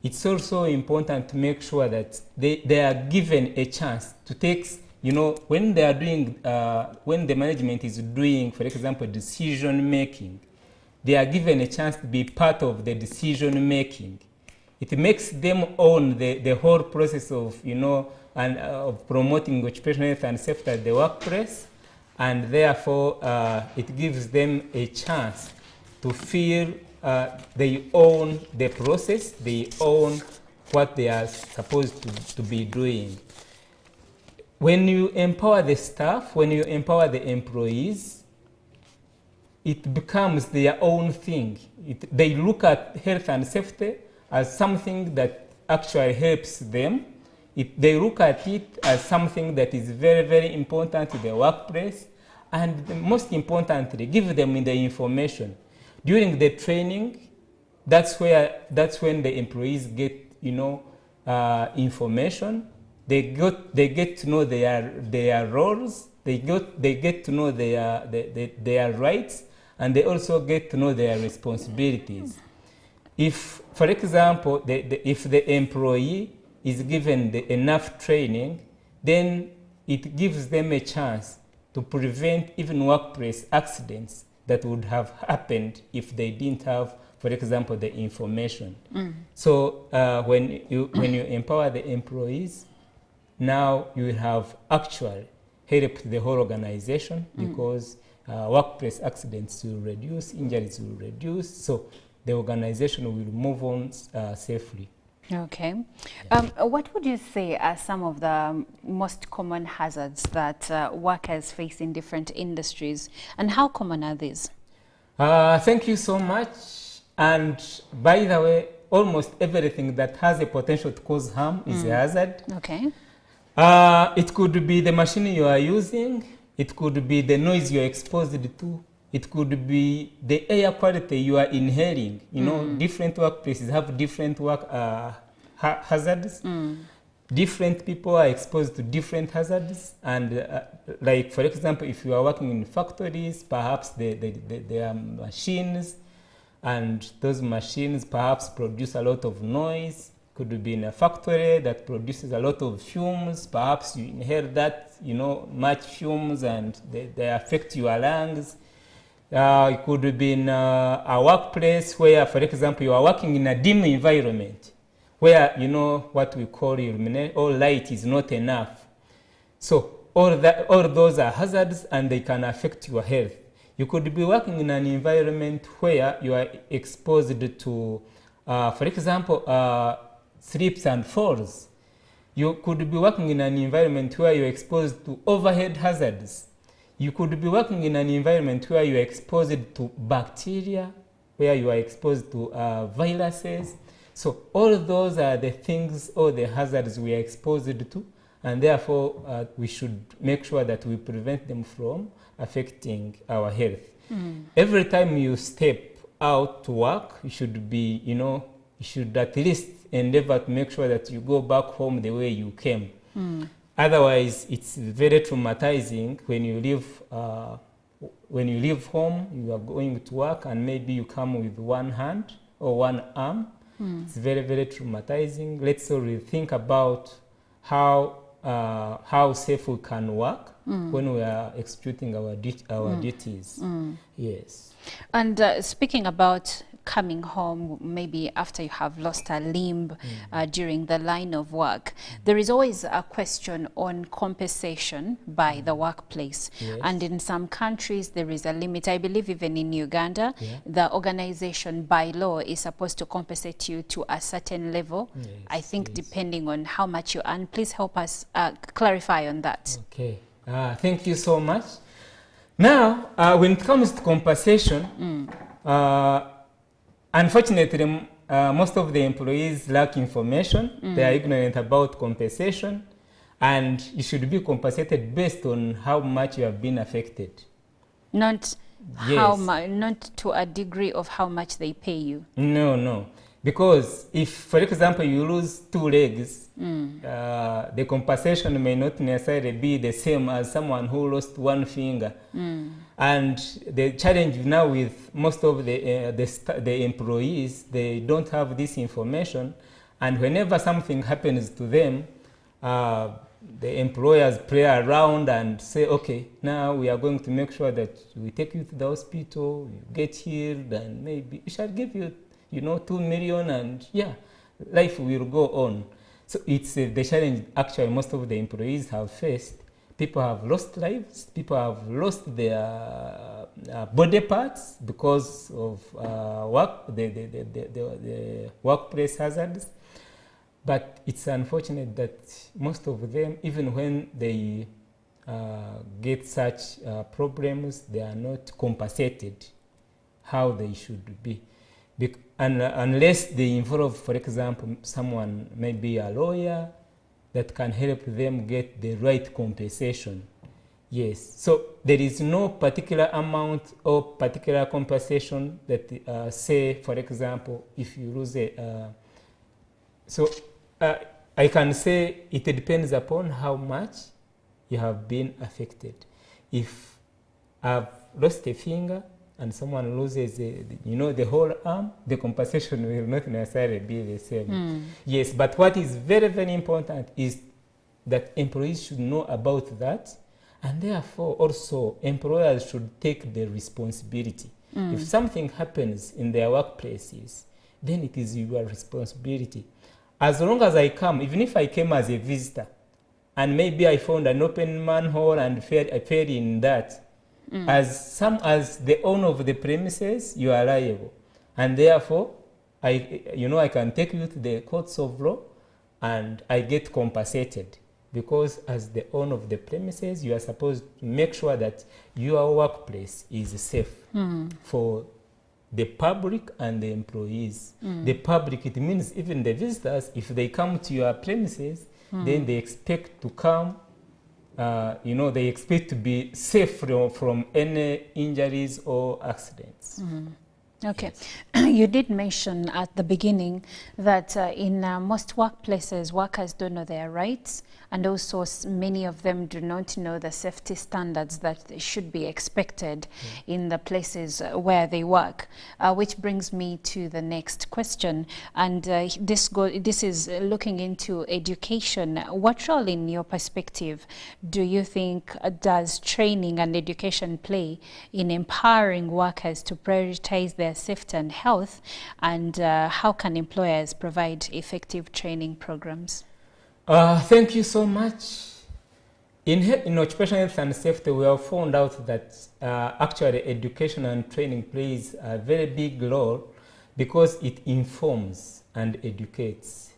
It's also important to make sure that they are given a chance to take, when they are doing, when the management is doing, for example, decision making, they are given a chance to be part of the decision making. It makes them own the whole process of, of promoting occupational health and safety at the workplace, and therefore it gives them a chance to feel they own the process, they own what they are supposed to be doing. When you empower the staff, when you empower the employees, it becomes their own thing. They look at health and safety as something that actually helps them. They look at it as something that is very, very important to the workplace, and most importantly, give them the information. During the training, that's when the employees get, information. They get to know their roles, they get to know their rights, and they also get to know their responsibilities. If, for example, if the employee is given enough training, then it gives them a chance to prevent even workplace accidents that would have happened if they didn't have, for example, the information. So when you empower the employees, now you have actually helped the whole organization, because workplace accidents will reduce, injuries will reduce, so the organization will move on safely. Okay. What would you say are some of the most common hazards that workers face in different industries, and how common are these? Thank you so much. And by the way, almost everything that has a potential to cause harm is a hazard. Okay. It could be the machine you are using. It could be the noise you're exposed to. It could be the air quality you are inhaling. You know, different workplaces have different work hazards. Different people are exposed to different hazards. And like, for example, if you are working in factories, perhaps there are machines, and those machines perhaps produce a lot of noise. Could be in a factory that produces a lot of fumes. Perhaps you inhale that, you know, much fumes, and they affect your lungs. It could be in a workplace where, for example, you are working in a dim environment where, you know, what we call illumination, or light is not enough. So all those are hazards, and they can affect your health. You could be working in an environment where you are exposed to, for example, slips and falls. You could be working in an environment where you're exposed to overhead hazards. You could be working in an environment where you're exposed to bacteria, where you are exposed to viruses. So all those are the things, or the hazards we are exposed to, and therefore we should make sure that we prevent them from affecting our health. Every time you step out to work, you should be, you know, you should at least endeavor to make sure that you go back home the way you came. Otherwise, it's very traumatizing when you leave home, you are going to work, and maybe you come with one hand or one arm. It's very, very traumatizing. Let's all think about how safe we can work when we are executing our duties. Yes. And speaking about coming home, maybe after you have lost a limb during the line of work, there is always a question on compensation by the workplace. Yes. And in some countries, there is a limit. I believe even in Uganda, the organization by law is supposed to compensate you to a certain level. Yes, I think depending on how much you earn. Please help us clarify on that. Okay. Thank you so much. Now, when it comes to compensation, unfortunately, most of the employees lack information. They are ignorant about compensation, and you should be compensated based on how much you have been affected. Not how much, not to a degree of how much they pay you. No. Because if, for example, you lose 2 legs, the compensation may not necessarily be the same as someone who lost 1 finger. And the challenge now with most of the employees, they don't have this information, and whenever something happens to them, the employers play around and say, okay, now we are going to make sure that we take you to the hospital, you get healed, and maybe we shall give you, you know, 2 million, and yeah, life will go on. So it's the challenge actually most of the employees have faced. People have lost lives, people have lost their body parts because of the workplace hazards. But it's unfortunate that most of them, even when they get such problems, they are not compensated how they should be. Unless they involve, for example, someone, maybe a lawyer, that can help them get the right compensation. Yes, so there is no particular amount or particular compensation that say, for example, if you lose a... I can say it depends upon how much you have been affected. if I've lost a finger and someone loses, the whole arm, the compensation will not necessarily be the same. Yes, but what is very, very important is that employees should know about that, and therefore also employers should take the responsibility. If something happens in their workplaces, then it is your responsibility. As long as I come, even if I came as a visitor, and maybe I found an open manhole and I fell in that, as the owner of the premises, you are liable, and therefore, I can take you to the courts of law, and I get compensated, because as the owner of the premises, you are supposed to make sure that your workplace is safe for the public and the employees. The public, it means even the visitors, if they come to your premises, then they expect to come, they expect to be safe from any injuries or accidents. Okay. You did mention at the beginning that in most workplaces, workers don't know their rights, and also many of them do not know the safety standards that should be expected in the places where they work, which brings me to the next question. And this is looking into education. What role, in your perspective, do you think does training and education play in empowering workers to prioritize their safety and health, and how can employers provide effective training programs? Thank you so much. In occupational health and safety, we have found out that actually education and training plays a very big role, because it informs and educates.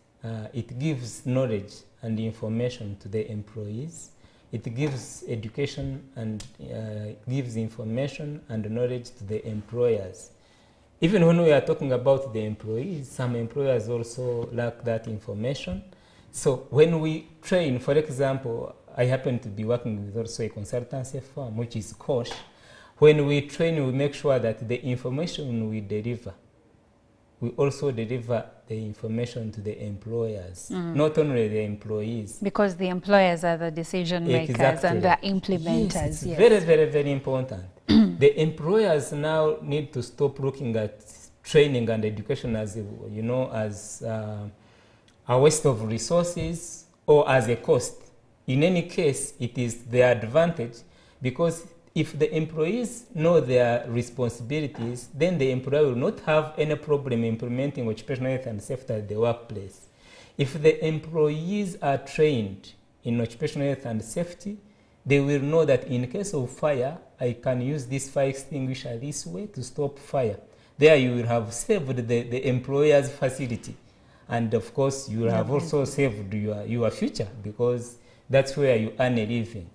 It gives knowledge and information to the employees. It gives education and gives information and knowledge to the employers. Even when we are talking about the employees, some employers also lack that information. So when we train, for example, I happen to be working with also a consultancy firm, which is Kosh. When we train, we make sure that the information we deliver, we also deliver the information to the employers, not only the employees. Because the employers are the decision makers and the implementers. Yes, it's very, very, very important. The employers now need to stop looking at training and education as, as a waste of resources or as a cost. In any case, it is their advantage, because if the employees know their responsibilities, then the employer will not have any problem implementing occupational health and safety at the workplace. If the employees are trained in occupational health and safety, they will know that in case of fire, I can use this fire extinguisher this way to stop fire. There you will have saved the employer's facility. And of course, you will have also saved your future, because that's where you earn a living.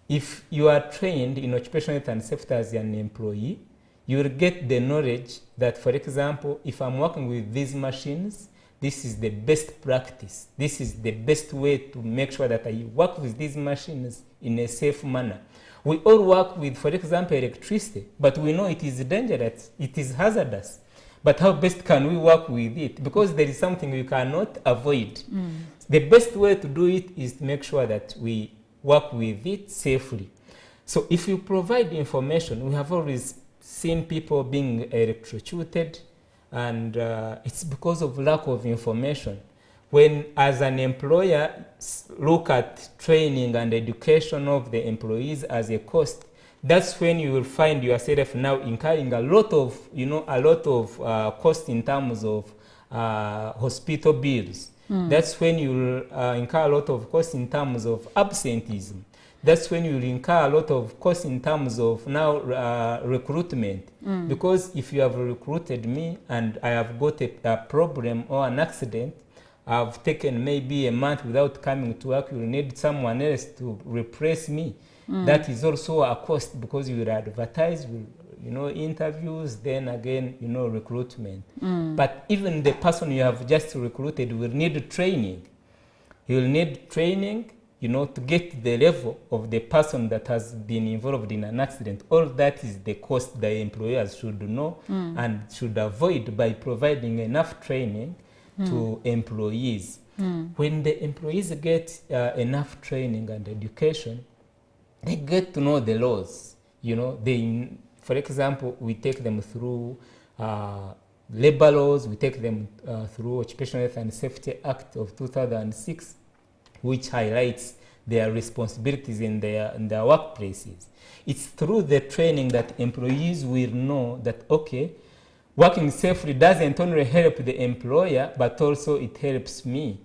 If you are trained in occupational health and safety as an employee, you will get the knowledge that, for example, if I'm working with these machines, this is the best practice. This is the best way to make sure that I work with these machines in a safe manner. We all work with, for example, electricity, but we know it is dangerous, it is hazardous. But how best can we work with it? Because there is something we cannot avoid. The best way to do it is to make sure that we work with it safely. So if you provide information, we have always seen people being electrocuted, and it's because of lack of information. When, as an employer, look at training and education of the employees as a cost, that's when you will find yourself now incurring a lot of, cost in terms of hospital bills. That's when you will incur a lot of cost in terms of absenteeism. That's when you will incur a lot of cost in terms of now recruitment. Because if you have recruited me and I have got a problem or an accident, I've taken maybe a month without coming to work, you will need someone else to replace me. That is also a cost, because you will advertise, interviews, then again, recruitment. But even the person you have just recruited will need training. He will need training, to get the level of the person that has been involved in an accident. All that is the cost the employers should know and should avoid by providing enough training to employees. When the employees get enough training and education, they get to know the laws. You know, they, for example, we take them through labor laws, we take them through Occupational Health and Safety Act of 2006, which highlights their responsibilities in their workplaces. It's through the training that employees will know that, okay, working safely doesn't only help the employer, but also it helps me.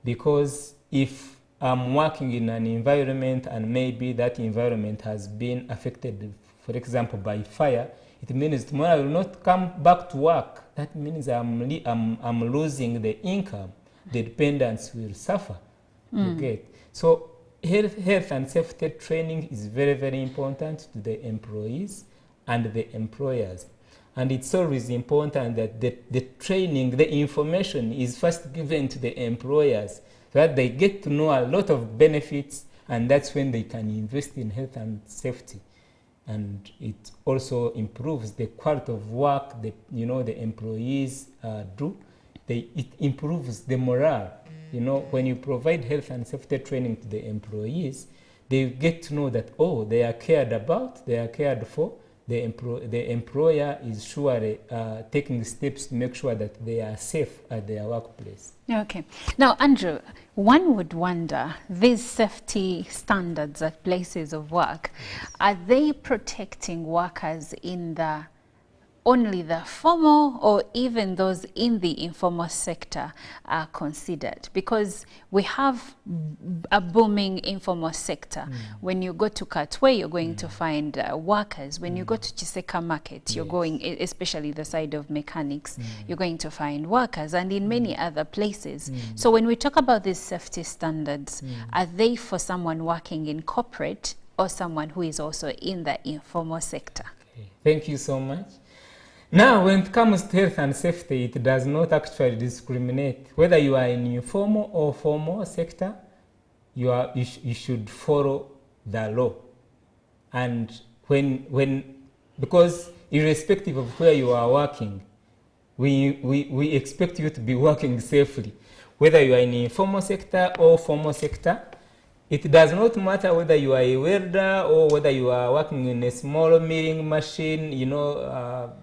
Because if I'm working in an environment and maybe that environment has been affected, for example, by fire, it means tomorrow I will not come back to work. That means I'm losing the income. The dependents will suffer. You get. So health and safety training is very, very important to the employees and the employers. And it's always important that the training, the information is first given to the employers so that they get to know a lot of benefits, and that's when they can invest in health and safety. And it also improves the quality of work the employees do. It improves the morale. You know, when you provide health and safety training to the employees, they get to know that, oh, they are cared about, they are cared for. The employer is surely taking steps to make sure that they are safe at their workplace. Okay. Now, Andrew, one would wonder, these safety standards at places of work, are they protecting workers in only the formal, or even those in the informal sector are considered? Because we have a booming informal sector. When you go to Katwe, you're going to find workers. When you go to Chiseka Market, you're going, especially the side of mechanics, you're going to find workers, and in many other places. So when we talk about these safety standards, are they for someone working in corporate or someone who is also in the informal sector? Okay. Thank you so much. Now, when it comes to health and safety, it does not actually discriminate. Whether you are in informal or formal sector, you should follow the law. And because irrespective of where you are working, we expect you to be working safely. Whether you are in informal sector or formal sector, it does not matter whether you are a welder or whether you are working in a small milling machine,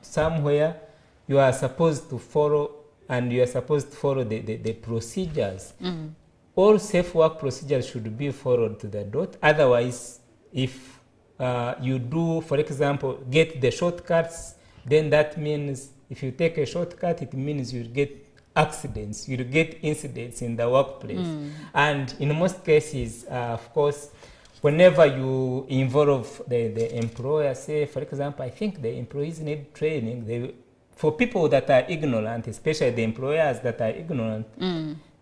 somewhere. You are supposed to follow, and you are supposed to follow the procedures. All safe work procedures should be followed to the dot. Otherwise, if you do, for example, get the shortcuts, then that means if you take a shortcut, it means you get accidents, you get incidents in the workplace. And in most cases, of course, whenever you involve the employer, say, for example, I think the employees need training. For people that are ignorant, especially the employers that are ignorant,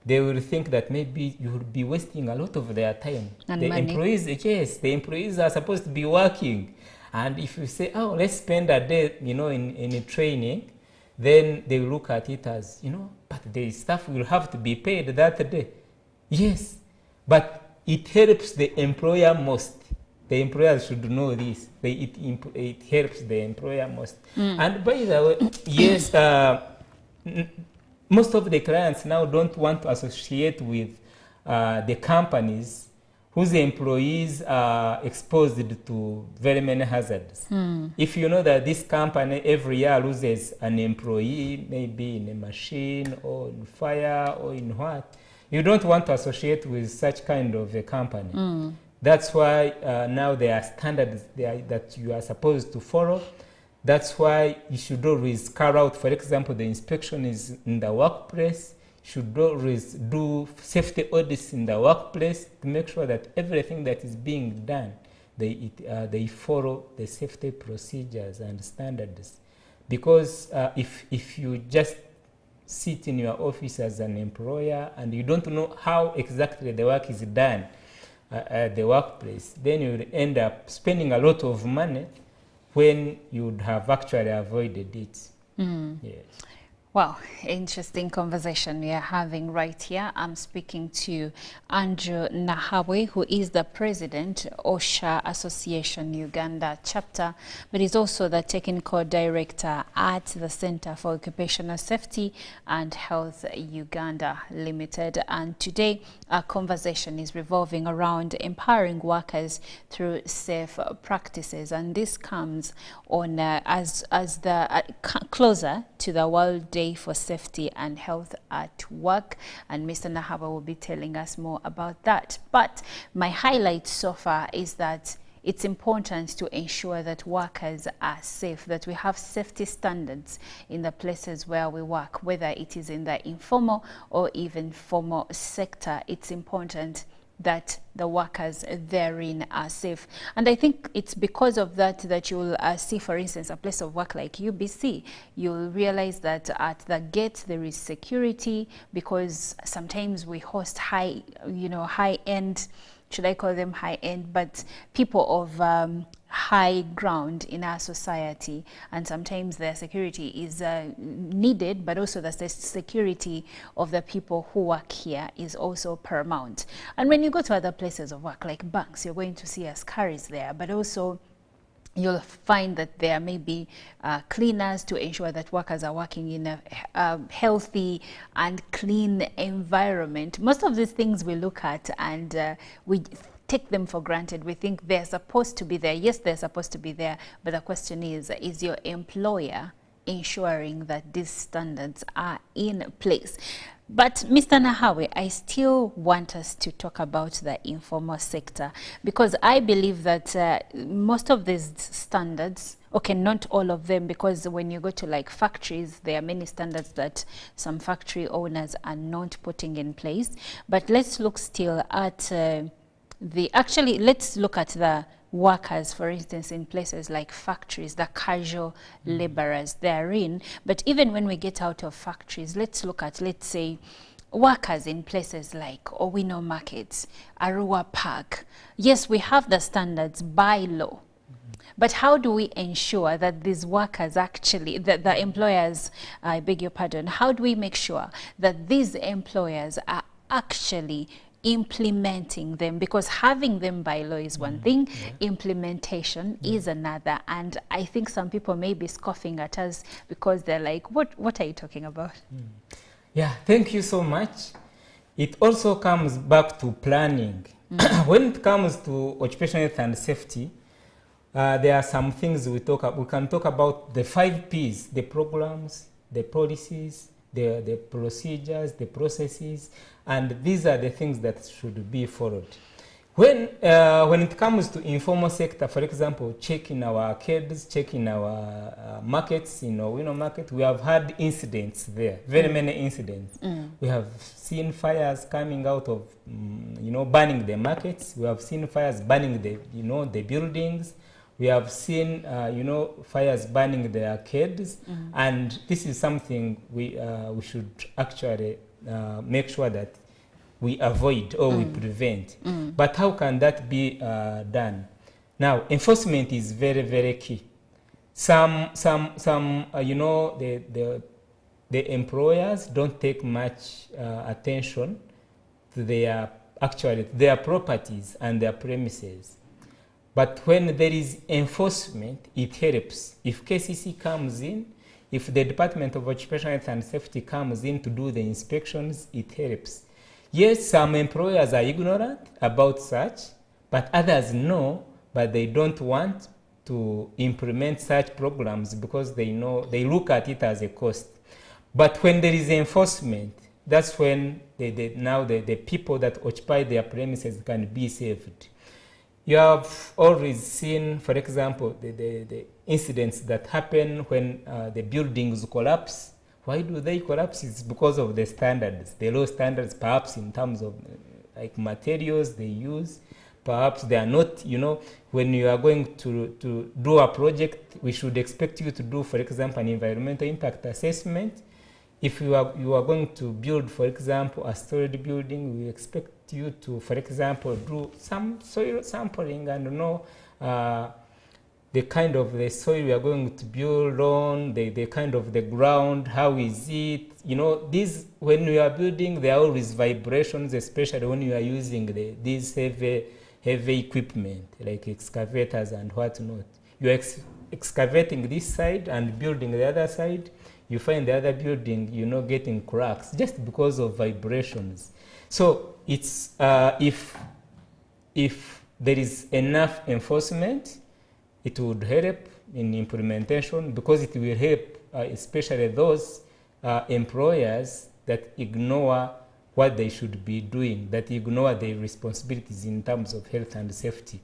they will think that maybe you will be wasting a lot of their time. And the money. Employees, yes, the employees are supposed to be working. And if you say, oh, let's spend a day, in training, then they look at it as, but the staff will have to be paid that day. Yes, but it helps the employer most. The employers should know this. It helps the employer most. And by the way, yes, most of the clients now don't want to associate with the companies whose employees are exposed to very many hazards. If you know that this company every year loses an employee, maybe in a machine or in fire or in what, you don't want to associate with such kind of a company. That's why now there are standards that you are supposed to follow. That's why you should always carry out, for example, the inspection is in the workplace. Should always do safety audits in the workplace to make sure that everything that is being done, they follow the safety procedures and standards. Because if you just sit in your office as an employer and you don't know how exactly the work is done at the workplace, then you will end up spending a lot of money when you would have actually avoided it. Yes. Well, interesting conversation we are having right here. I'm speaking to Andrew Nahawe, who is the president OSHA Association Uganda chapter, but he's also the technical director at the Center for Occupational Safety and Health Uganda Limited. And today our conversation is revolving around empowering workers through safe practices, and this comes on closer to the World Day for Safety and Health at Work, and Mr. Nahawe will be telling us more about that. But my highlight so far is that it's important to ensure that workers are safe, that we have safety standards in the places where we work, whether it is in the informal or even formal sector. It's important that the workers therein are safe. And I think it's because of that that you'll see, for instance, a place of work like UBC, you'll realize that at the gate there is security, because sometimes we host high-end, should I call them high-end, but people of high ground in our society, and sometimes their security is needed, but also the security of the people who work here is also paramount. And when you go to other places of work like banks, you're going to see askaris there, but also you'll find that there may be cleaners to ensure that workers are working in a healthy and clean environment. Most of these things we look at and we take them for granted. We think they're supposed to be there. Yes, they're supposed to be there, but the question is your employer ensuring that these standards are in place? But Mr. Nahawe, I still want us to talk about the informal sector, because I believe that most of these standards, okay, not all of them, because when you go to like factories, there are many standards that some factory owners are not putting in place. But let's look still at let's look at the workers, for instance, in places like factories, the casual laborers therein. But even when we get out of factories, let's look at, let's say, workers in places like Owino Markets, Arua Park. Yes, we have the standards by law. But how do we ensure that these workers actually, that the employers, I beg your pardon, how do we make sure that these employers are actually implementing them? Because having them by law is one thing, implementation is another. And I think some people may be scoffing at us because they're like, what are you talking about? Yeah, thank you so much. It also comes back to planning. When it comes to occupational health and safety, there are some things we can talk about: the 5 Ps, the programs, the policies, the procedures, the processes, and these are the things that should be followed. When it comes to informal sector, for example, checking our arcades, checking our markets, market, we have had incidents there, very many incidents. We have seen fires coming out of, burning the markets. We have seen fires burning the buildings. We have seen, fires burning the arcades, and this is something we should actually make sure that we avoid or we prevent. But how can that be done? Now, enforcement is very, very key. The employers don't take much attention to their properties and their premises. But when there is enforcement, it helps. If KCC comes in, if the Department of Occupational Health and Safety comes in to do the inspections, it helps. Yes, some employers are ignorant about such, but others know, but they don't want to implement such programs because they look at it as a cost. But when there is enforcement, that's when the people that occupy their premises can be saved. You have always seen, for example, the incidents that happen when the buildings collapse. Why do they collapse? It's because of the standards, the low standards, perhaps in terms of like materials they use. Perhaps they are not, when you are going to do a project, we should expect you to do, for example, an environmental impact assessment. If you are going to build, for example, a storage building, we expect you to, for example, do some soil sampling and the kind of the soil we are going to build on, the kind of the ground, how is it? You know, these, when you are building, there are always vibrations, especially when you are using these heavy equipment, like excavators and whatnot. You are excavating this side and building the other side, you find the other building, you know, getting cracks just because of vibrations. So it's, if there is enough enforcement, it would help in implementation, because it will help especially those employers that ignore what they should be doing, that ignore their responsibilities in terms of health and safety.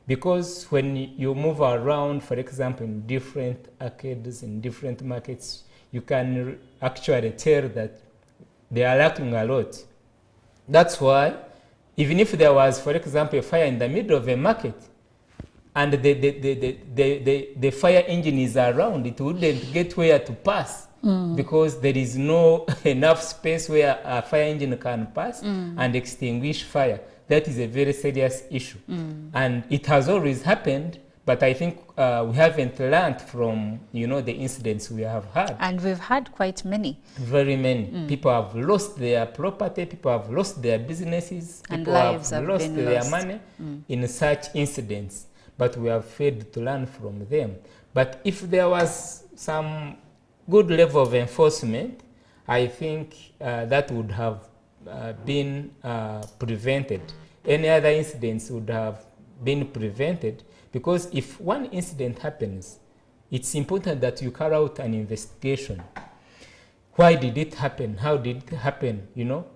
Because when you move around, for example, in different arcades, in different markets, you can actually tell that they are lacking a lot. That's why, even if there was, for example, a fire in the middle of a market, and the fire engine is around, it wouldn't get where to pass, because there is no enough space where a fire engine can pass and extinguish fire. That is a very serious issue. And it has always happened, but I think we haven't learned from, you know, the incidents we have had. And we've had quite many. Very many. People have lost their property, people have lost their businesses, and people lives have lost their money in such incidents. But we have failed to learn from them. But if there was some good level of enforcement, I think that would have been prevented. Any other incidents would have been prevented, because if one incident happens, it's important that you carry out an investigation. Why did it happen? How did it happen? You know,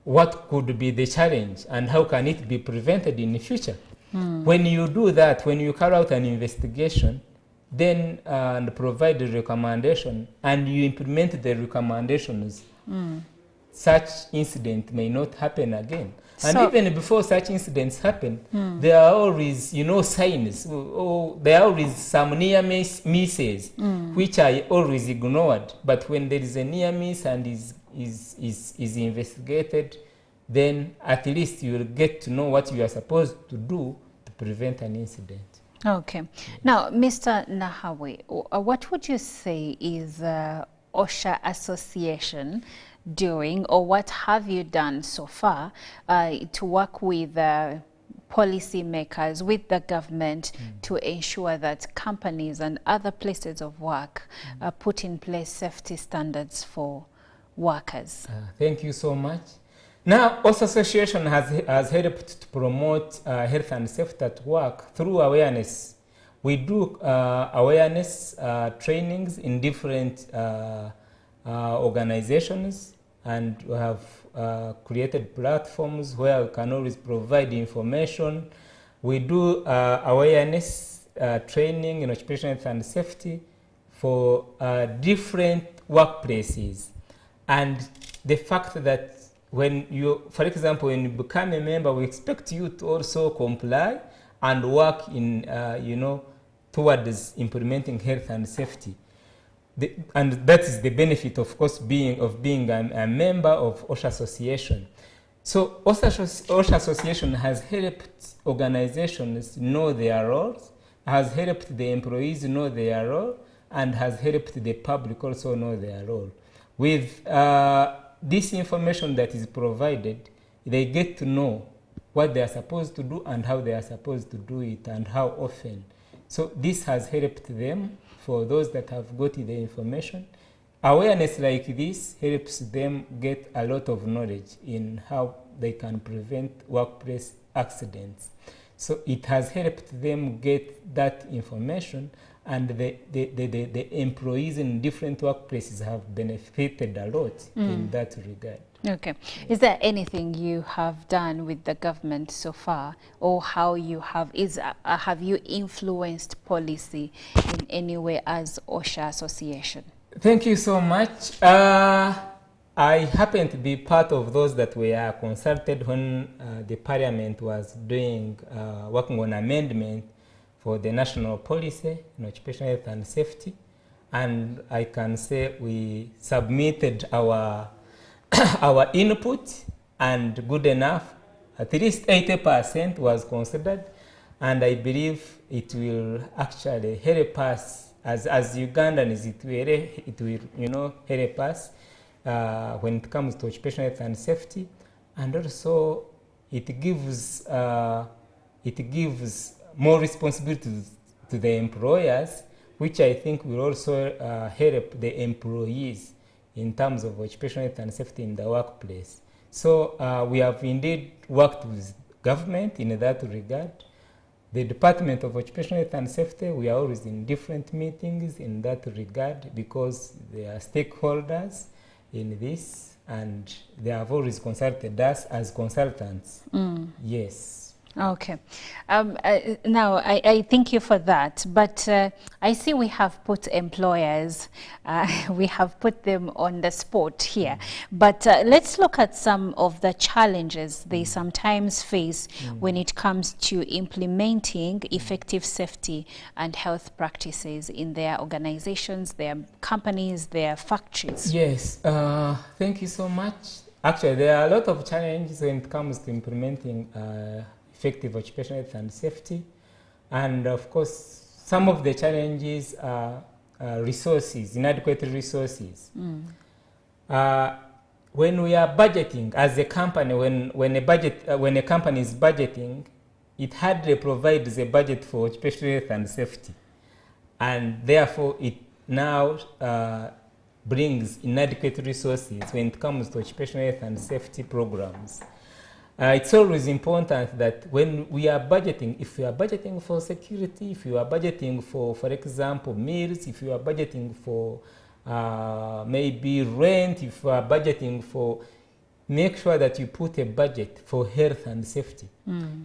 what could be the challenge, and how can it be prevented in the future? When you do that, when you carry out an investigation, then and provide the recommendation, and you implement the recommendations, such incident may not happen again. And even before such incidents happen, there are always, you know, signs, or there are always some near misses, which are always ignored. But when there is a near miss and is investigated, then at least you will get to know what you are supposed to do to prevent an incident. Okay. Now, Mr. Nahawe, what would you say is OSHA Association doing, or what have you done so far to work with policy makers, with the government, to ensure that companies and other places of work put in place safety standards for workers? Thank you so much. Now, OSHA Association has helped to promote health and safety at work through awareness. We do awareness trainings in different organizations, and we have created platforms where we can always provide information. We do awareness training in occupational health and safety for different workplaces. And the fact that when you, for example, when you become a member, we expect you to also comply and work in, you know, towards implementing health and safety. And that is the benefit, of course, being a member of OSHA Association. So OSHA Association has helped organizations know their roles, has helped the employees know their role, and has helped the public also know their role. With this information that is provided, they get to know what they are supposed to do and how they are supposed to do it and how often. So this has helped them, for those that have got the information. Awareness like this helps them get a lot of knowledge in how they can prevent workplace accidents. So it has helped them get that information, and the employees in different workplaces have benefited a lot in that regard. Okay. Is there anything you have done with the government so far, or how you have, have you influenced policy in any way as OSHA Association? Thank you so much. I happen to be part of those that were consulted when the Parliament was doing, working on amendment for the national policy in occupational health and safety. And I can say we submitted our input, and good enough, at least 80% was considered. and I believe it will actually help us as Ugandans. It will help us when it comes to occupational health and safety, and also it gives more responsibility to the employers, which I think will also help the employees in terms of occupational health and safety in the workplace. So we have indeed worked with government in that regard. The Department of Occupational Health and Safety, we are always in different meetings in that regard because they are stakeholders in this, and they have always consulted us as consultants. Yes. Okay. Now, I thank you for that. But I see we have put employers, we have put them on the spot here. But let's look at some of the challenges they sometimes face when it comes to implementing effective safety and health practices in their organizations, their companies, their factories. Yes. Thank you so much. Actually, there are a lot of challenges when it comes to implementing effective occupational health and safety. And of course, some of the challenges are resources, inadequate resources. When we are budgeting as a company, when a company is budgeting, it hardly provides a budget for occupational health and safety. And therefore, it now brings inadequate resources when it comes to occupational health and safety programs. It's always important that when we are budgeting, if you are budgeting for security, if you are budgeting for example, meals, if you are budgeting for maybe rent, if you are budgeting for, make sure that you put a budget for health and safety.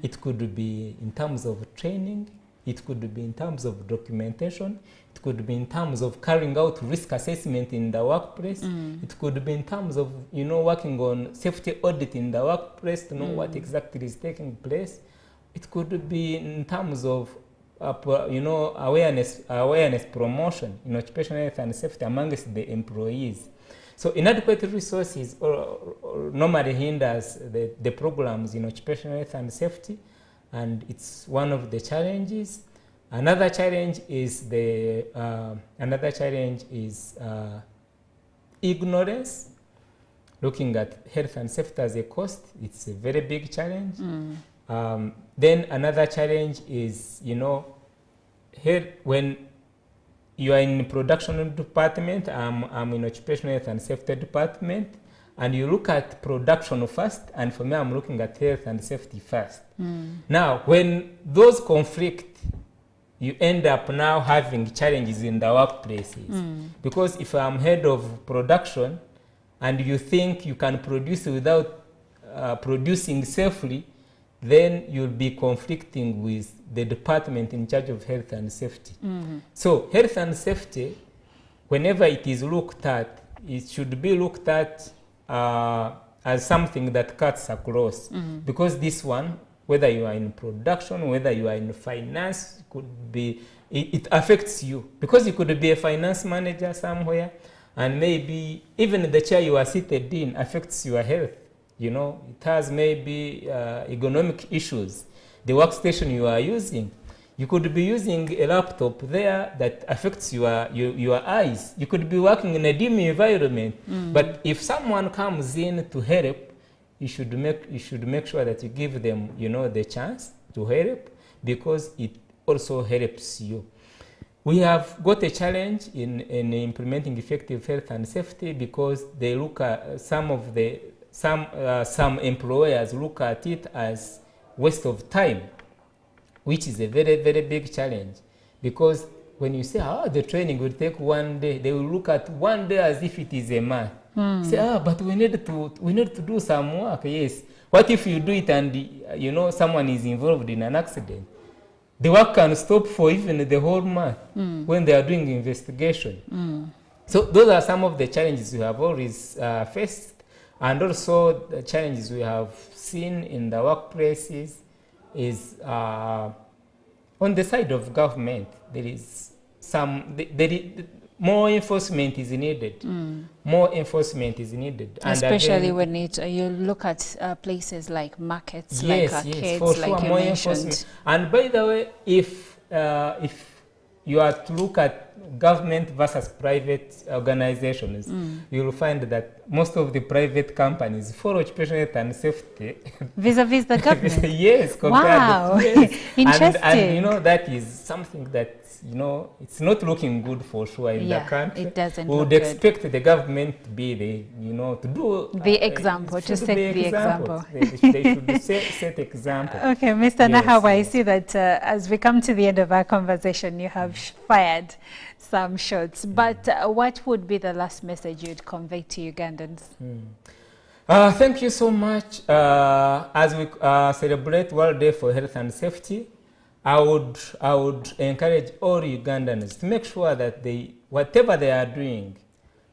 It could be in terms of training, it could be in terms of documentation, it could be in terms of carrying out risk assessment in the workplace. It could be in terms of, working on safety audit in the workplace to know what exactly is taking place. It could be in terms of, awareness promotion in occupational health and safety amongst the employees. So inadequate resources normally hinders the programs in occupational health and safety, and it's one of the challenges. Another challenge is ignorance. Looking at health and safety as a cost, it's a very big challenge. Then another challenge is, here when you are in production department, I'm in occupational health and safety department, and you look at production first, and for me, I'm looking at health and safety first. Now, when those conflict, you end up now having challenges in the workplaces. Because if I'm head of production and you think you can produce without producing safely, then you'll be conflicting with the department in charge of health and safety. So health and safety, whenever it is looked at, it should be looked at as something that cuts across. Because this one, whether you are in production, whether you are in finance, could be, it affects you. Because you could be a finance manager somewhere, and maybe even the chair you are seated in affects your health. It has maybe ergonomic issues. The workstation you are using, you could be using a laptop there that affects your eyes. You could be working in a dim environment, but if someone comes in to help, you should make sure that you give them, the chance to help, because it also helps you. We have got a challenge in implementing effective health and safety because they look at some employers look at it as waste of time, which is a very, very big challenge. Because when you say, the training will take 1 day, they will look at 1 day as if it is a month. Say, but we need to do some work. Yes. What if you do it and someone is involved in an accident? The work can stop for even the whole month when they are doing the investigation. So those are some of the challenges we have always faced, and also the challenges we have seen in the workplaces is on the side of government. There is more enforcement is needed. More enforcement is needed. Especially when you look at places like markets, like arcades, yes, for sure, like you more mentioned. enforcement. And by the way, if you are to look at government versus private organizations, you will find that most of the private companies follow occupational health and safety vis-a-vis the government. Yes, wow. Yes. Interesting. And you know, that is something that, you know, it's not looking good for sure in the country. It doesn't. We would expect the government to be the, you know, to do the example, to set the example. They should set example. Okay, Mr. Nahawa, I see that as we come to the end of our conversation, you have fired some shots. But what would be the last message you'd convey to Ugandans? Thank you so much. As we celebrate World Day for Health and Safety, I would encourage all Ugandans to make sure that whatever they are doing,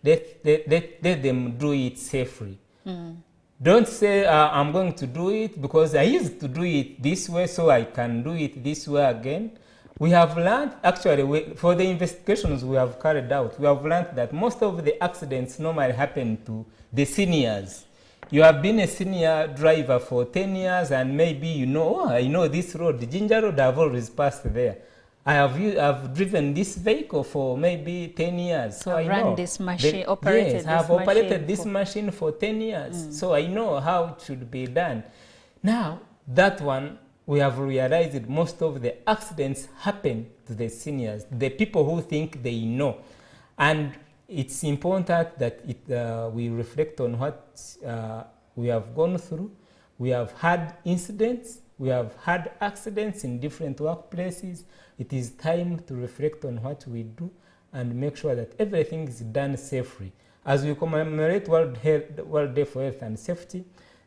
let them do it safely. Don't say, I'm going to do it because I used to do it this way, so I can do it this way again. We have learned, actually, for the investigations we have carried out, we have learned that most of the accidents normally happen to the seniors. You have been a senior driver for 10 years and maybe you know, oh, I know this road, the Ginger Road, I've always passed there. I've driven this vehicle for maybe 10 years, so I know. This machine, operated yes, I've operated this machine for 10 years, so I know how it should be done. Now, that one, we have realized that most of the accidents happen to the seniors, the people who think they know. And it's important that we reflect on what we have gone through. We have had incidents, we have had accidents in different workplaces. It is time to reflect on what we do and make sure that everything is done safely. As we commemorate World Day for Health and Safety,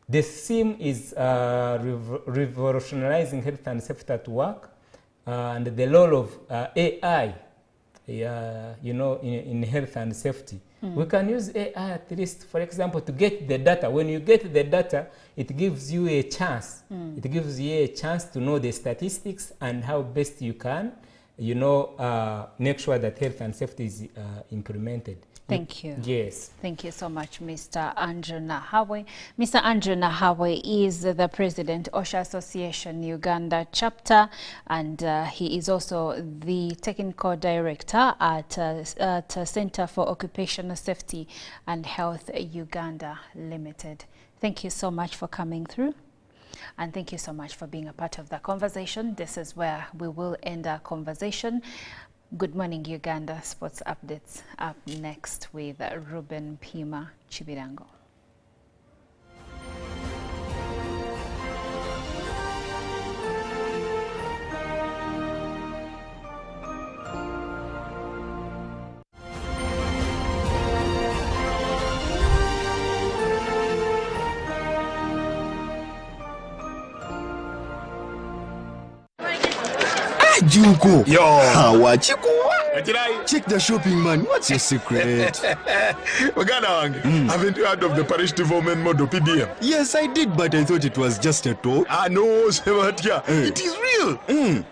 the theme is revolutionizing health and safety at work, and the role of AI, you know, in health and safety. We can use AI at least, for example, to get the data. When you get the data, it gives you a chance. It gives you a chance to know the statistics and how best you can, you know, make sure that health and safety is implemented. Thank you. Yes. Thank you so much, Mr. Andrew Nahawe. Mr. Andrew Nahawe is the president, OSHA Association Uganda chapter, and he is also the technical director at Center for Occupational Safety and Health Uganda Limited. Thank you so much for coming through. And thank you so much for being a part of the conversation. This is where we will end our conversation. Good Morning Uganda Sports Updates up next with Ruben Pima Chibirango. Juko. Yo. Check the shopping, man. What's your secret? Haven't you heard of the parish development model PDM? Yes, I did, but I thought it was just a talk. No, Sebatia. It is real.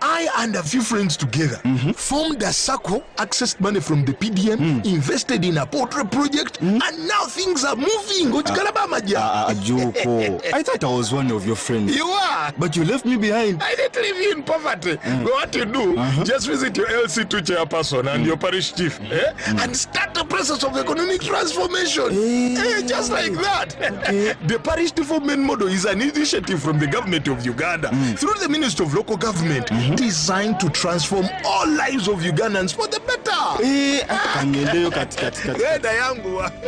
I and a few friends together formed a circle, accessed money from the PDM, invested in a portrait project, and now things are moving. Juko. I thought I was one of your friends. You are. But you left me behind. I didn't leave you in poverty. What you do, just visit your LC2 chairperson and your parish chief and start the process of economic transformation. Just like that. The parish development model is an initiative from the government of Uganda through the Ministry of Local Government designed to transform all lives of Ugandans for the better.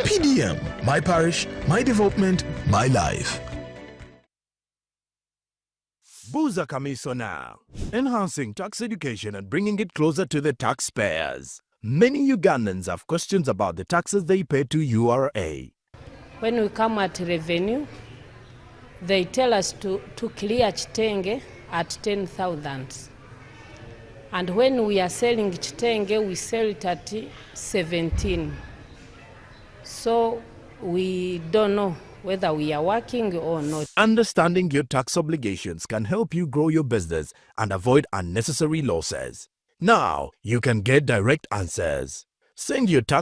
PDM, my parish, my development, my life. Buza Kamiso now, enhancing tax education and bringing it closer to the taxpayers. Many Ugandans have questions about the taxes they pay to URA. When we come at revenue, they tell us to clear chitenge at 10,000. And when we are selling chitenge, we sell it at 17. So we don't know whether we are working or not. Understanding your tax obligations can help you grow your business and avoid unnecessary losses. Now, you can get direct answers. Send your tax